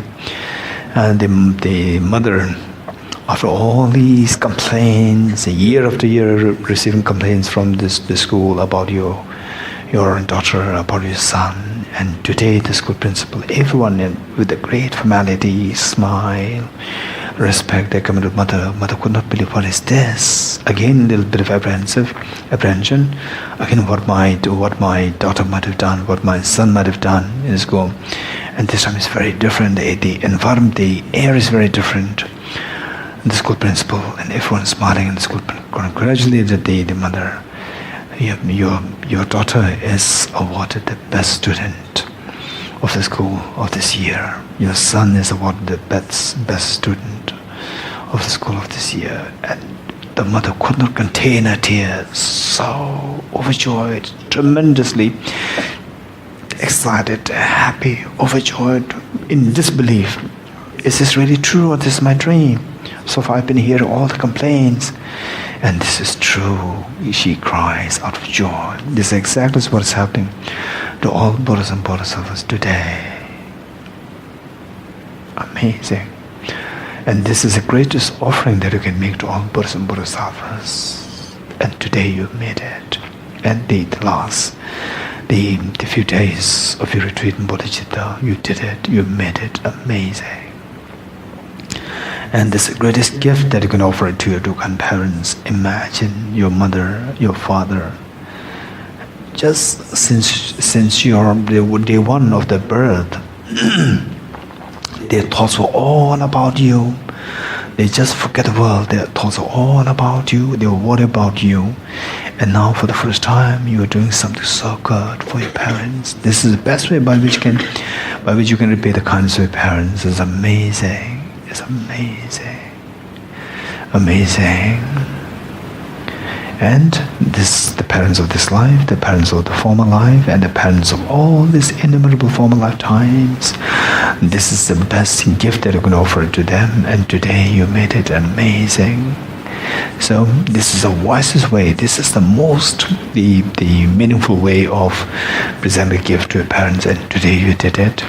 And the mother, after all these complaints, year after year receiving complaints from the school about your daughter, about your son, and today the school principal, everyone with a great formality, smile, respect, they come to mother. Mother could not believe, what is this? Again, a little bit of apprehension. Again, what my daughter might have done, what my son might have done in school. And this time is very different. The environment, the air is very different. The school principal and everyone smiling, and the school congratulated the mother. Your daughter is awarded the best student of the school of this year. Your son is awarded the best student of the school of this year. And the mother could not contain her tears, so overjoyed, tremendously excited, happy, overjoyed, in disbelief. Is this really true, or this is my dream? So far I've been hearing all the complaints, and this is true. She cries out of joy. This is exactly what is happening to all Buddhas and Bodhisattvas today. Amazing. And this is the greatest offering that you can make to all Buddhas and Bodhisattvas. And today you made it. And the few days of your retreat in bodhicitta, you did it, you made it amazing. And this is the greatest gift that you can offer to your Dukkha parents. Imagine your mother, your father, just since your day one of their birth, their thoughts were all about you. They just forget the world. Their thoughts are all about you. They were worried about you. And now for the first time, you are doing something so good for your parents. This is the best way by which you can repay the kindness of your parents. It's amazing. It's amazing. Amazing. And the parents of this life, the parents of the former life, and the parents of all these innumerable former lifetimes, this is the best gift that you can offer to them, and today you made it amazing. So this is the wisest way, this is the meaningful way of presenting a gift to your parents, and today you did it.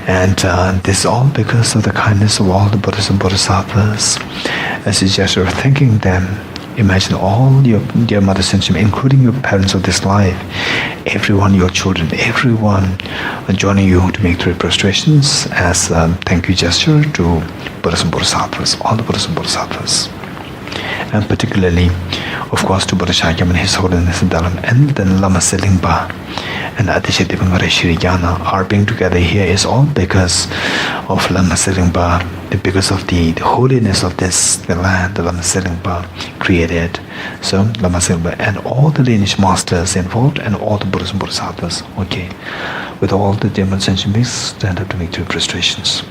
And this is all because of the kindness of all the Buddhas and Bodhisattvas. As you just are thanking them, imagine all your dear Mother Sentient, including your parents of this life, everyone, your children, everyone joining you to make 3 prostrations as a thank you gesture to Buddhas and Bodhisattvas, all the Buddhas and Bodhisattvas. and particularly, of course, to Buddha Shakyamuni, His Holiness Dalam, and then Lama Selingpa and Atisha Dipangara Shiriyana are being together here is all because of Lama Selingpa, because of the holiness of the land that Lama Selingpa created. So Lama Selingpa and all the lineage masters involved and all the Buddhas and Bodhisattvas, okay, with all the demon sentient beings, stand up to make two prostrations.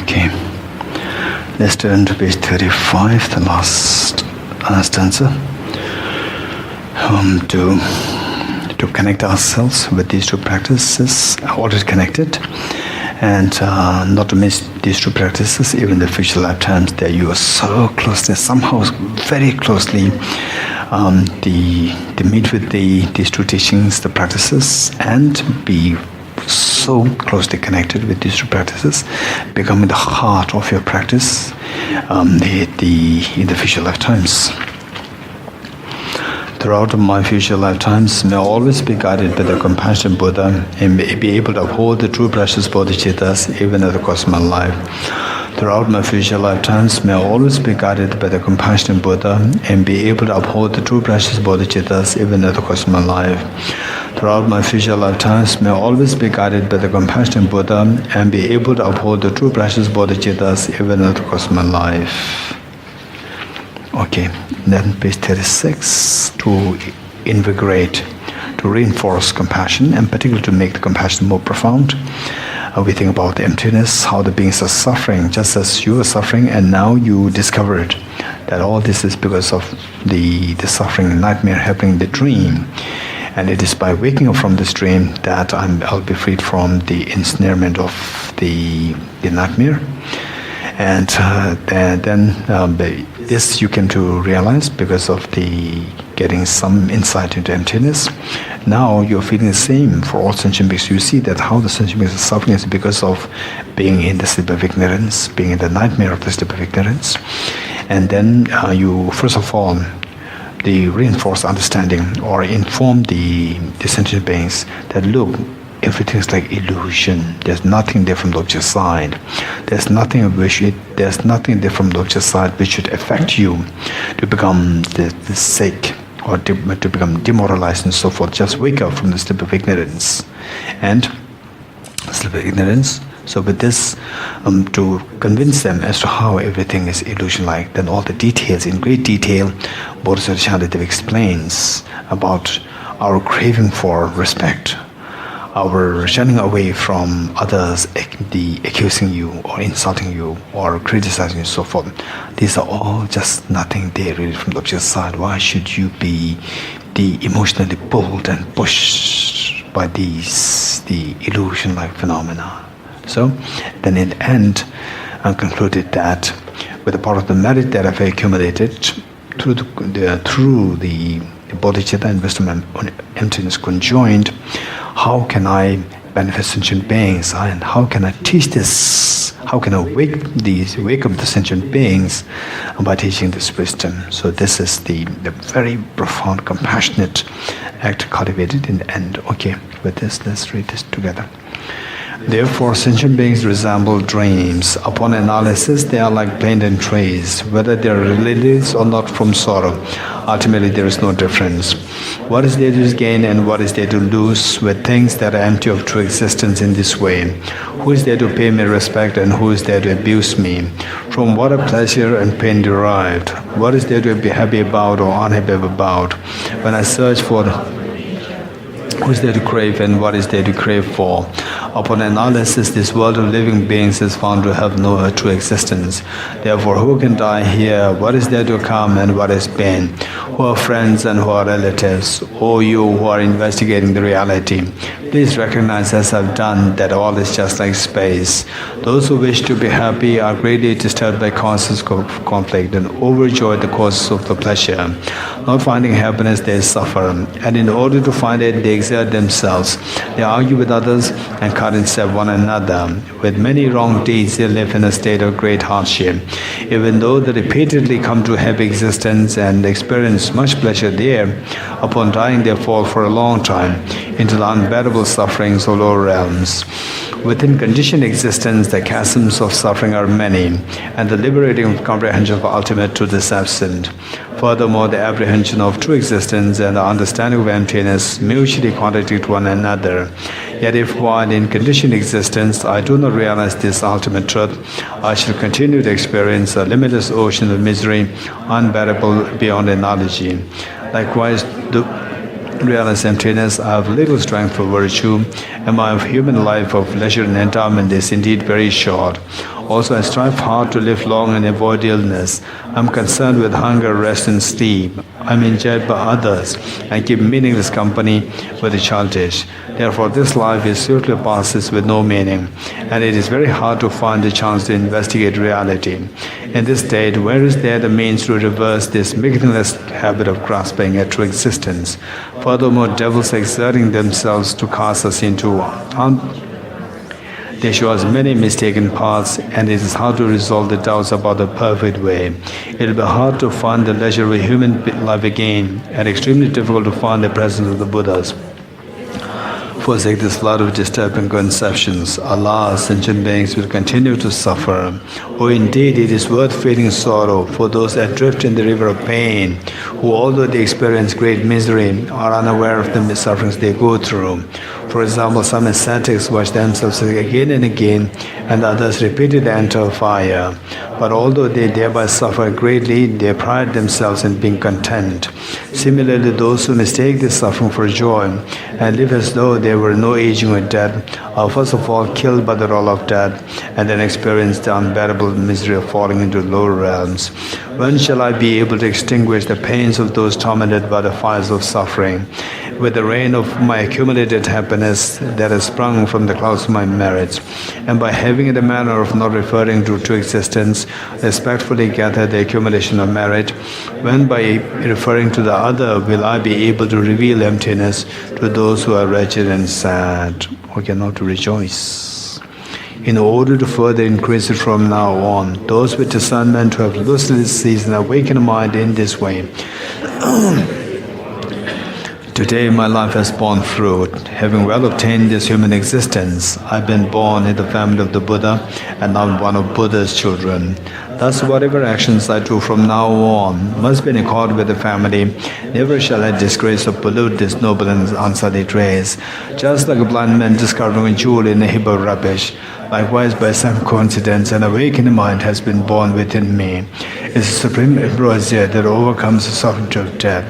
Okay, let's turn to page 35, the last stanza, to connect ourselves with these two practices, already connected, and not to miss these two practices, even in the future lifetimes, that you are so closely, somehow very closely, the meet with these two teachings, the practices, and be so closely connected with these two practices, becoming the heart of your practice in the future lifetimes. Throughout my future lifetimes, may I always be guided by the compassionate Buddha and may be able to uphold the true precious bodhicittas even at the cost of my life. Throughout my future lifetimes, may I always be guided by the compassionate Buddha and be able to uphold the true precious bodhicittas even at the cost of my life. Throughout my future lifetimes, may I always be guided by the compassionate Buddha and be able to uphold the true precious bodhicittas even at the cost of my life. Okay, then page 36, to invigorate, to reinforce compassion, and particularly to make the compassion more profound. We think about the emptiness, how the beings are suffering, just as you are suffering, and now you discovered that all this is because of the suffering nightmare happening in the dream. And it is by waking up from this dream that I'll be freed from the ensnarement of the nightmare. And then this you came to realize because of the getting some insight into emptiness. Now you're feeling the same for all sentient beings. You see that how the sentient beings are suffering is because of being in the sleep of ignorance, being in the nightmare of the sleep of ignorance. And then you, first of all, the reinforced understanding or inform the sentient beings that look, everything is like illusion. There's nothing there from the object side. There's nothing there from the object side which should affect you to become the sick or to become demoralized and so forth. Just wake up from the sleep of ignorance. And sleep of ignorance. So with this, to convince them as to how everything is illusion-like, then all the details, in great detail, Bodhisattva Shantideva explains about our craving for respect, our shunning away from others, the accusing you or insulting you or criticizing you and so forth. These are all just nothing there really from the object side. Why should you be emotionally pulled and pushed by the illusion-like phenomena? So then in the end, I concluded that with the part of the merit that I've accumulated through the bodhicitta and wisdom and emptiness conjoined, how can I benefit sentient beings, and how can I teach this? How can I wake up the sentient beings by teaching this wisdom? So this is the very profound, compassionate act cultivated in the end. Okay, with this, let's read this together. Therefore, sentient beings resemble dreams. Upon analysis, they are like pendant trees, whether they are released or not from sorrow. Ultimately, there is no difference. What is there to gain and what is there to lose with things that are empty of true existence in this way? Who is there to pay me respect and who is there to abuse me? From what are pleasure and pain derived? What is there to be happy about or unhappy about? When I search for who is there to crave and what is there to crave for? Upon analysis, this world of living beings is found to have no true existence. Therefore, who can die here? What is there to come and what is pain? Who are friends and who are relatives? O you who are investigating the reality, please recognize, as I've done, that all is just like space. Those who wish to be happy are greatly disturbed by causes of conflict and overjoyed the causes of the pleasure. Not finding happiness, they suffer, and in order to find it, they exert themselves. They argue with others and cut in step one another. With many wrong deeds, they live in a state of great hardship. Even though they repeatedly come to happy existence and experience much pleasure there, upon dying they fall for a long time into the unbearable sufferings of lower realms. Within conditioned existence, the chasms of suffering are many, and the liberating comprehension of ultimate truth is absent. Furthermore, the apprehension of true existence and the understanding of emptiness mutually contradict one another. Yet if while in conditioned existence I do not realize this ultimate truth, I shall continue to experience a limitless ocean of misery, unbearable beyond analogy. Likewise, to realize emptiness, I have little strength for virtue, and my human life of leisure and endowment is indeed very short. Also, I strive hard to live long and avoid illness. I am concerned with hunger, rest, and sleep. I am enjoyed by others and keep meaningless company with the childish. Therefore, this life is simply passes with no meaning, and it is very hard to find the chance to investigate reality. In this state, where is there the means to reverse this meaningless habit of grasping at true existence? Furthermore, devils exerting themselves to cast us into they show us many mistaken paths, and it is hard to resolve the doubts about the perfect way. It will be hard to find the leisure of a human life again, and extremely difficult to find the presence of the Buddhas. Forsake this flood of disturbing conceptions. Alas, sentient beings will continue to suffer. Oh, indeed, it is worth feeling sorrow for those adrift in the river of pain, who, although they experience great misery, are unaware of the sufferings they go through. For example, some ascetics wash themselves again and again, and others repeatedly enter fire. But although they thereby suffer greatly, they pride themselves in being content. Similarly, those who mistake this suffering for joy and live as though there were no aging or death are first of all killed by the roll of death, and then experience the unbearable misery of falling into lower realms. When shall I be able to extinguish the pains of those tormented by the fires of suffering? With the rain of my accumulated happiness that has sprung from the clouds of my merits, and by having in the manner of not referring to true existence, respectfully gather the accumulation of merit, when by referring to the other will I be able to reveal emptiness to those who are wretched and sad, who cannot rejoice? In order to further increase it from now on, those with discernment who have lucidly seized and awakened mind in this way, today my life has borne fruit. Having well obtained this human existence, I've been born in the family of the Buddha, and now one of Buddha's children. Thus, whatever actions I do from now on must be in accord with the family. Never shall I disgrace or pollute this noble and unsullied race. Just like a blind man discovering a jewel in a heap of rubbish, likewise by some coincidence an awakened mind has been born within me. It's a supreme ambrosia that overcomes the sovereignty of death.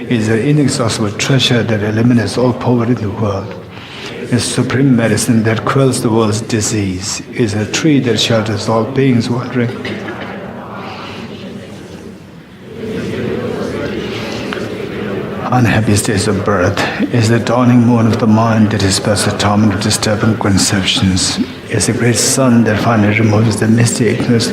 It is an inexhaustible treasure that eliminates all poverty in the world. It's supreme medicine that quells the world's disease. It is a tree that shelters all beings wandering. Unhappy states of birth is the dawning moon of the mind that dispels the torment of disturbing conceptions. It's a great sun that finally removes the misty ignorance.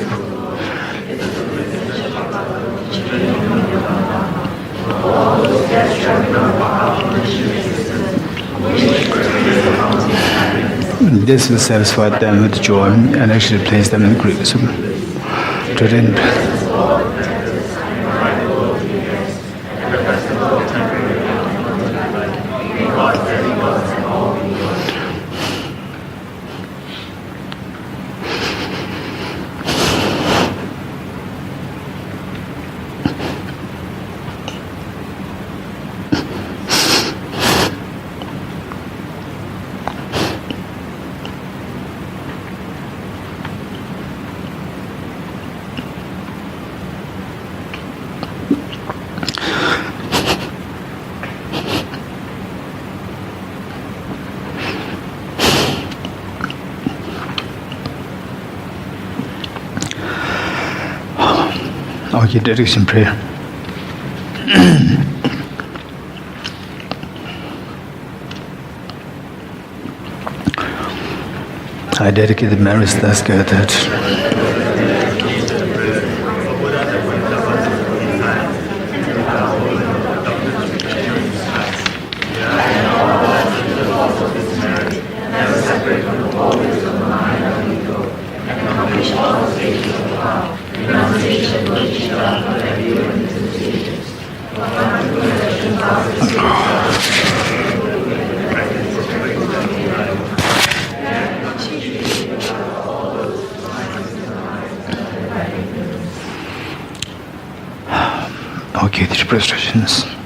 This will satisfy them with joy and actually place them in grief. Okay, dedication prayer. I dedicate the marriage that's gathered. Okay, these prestations.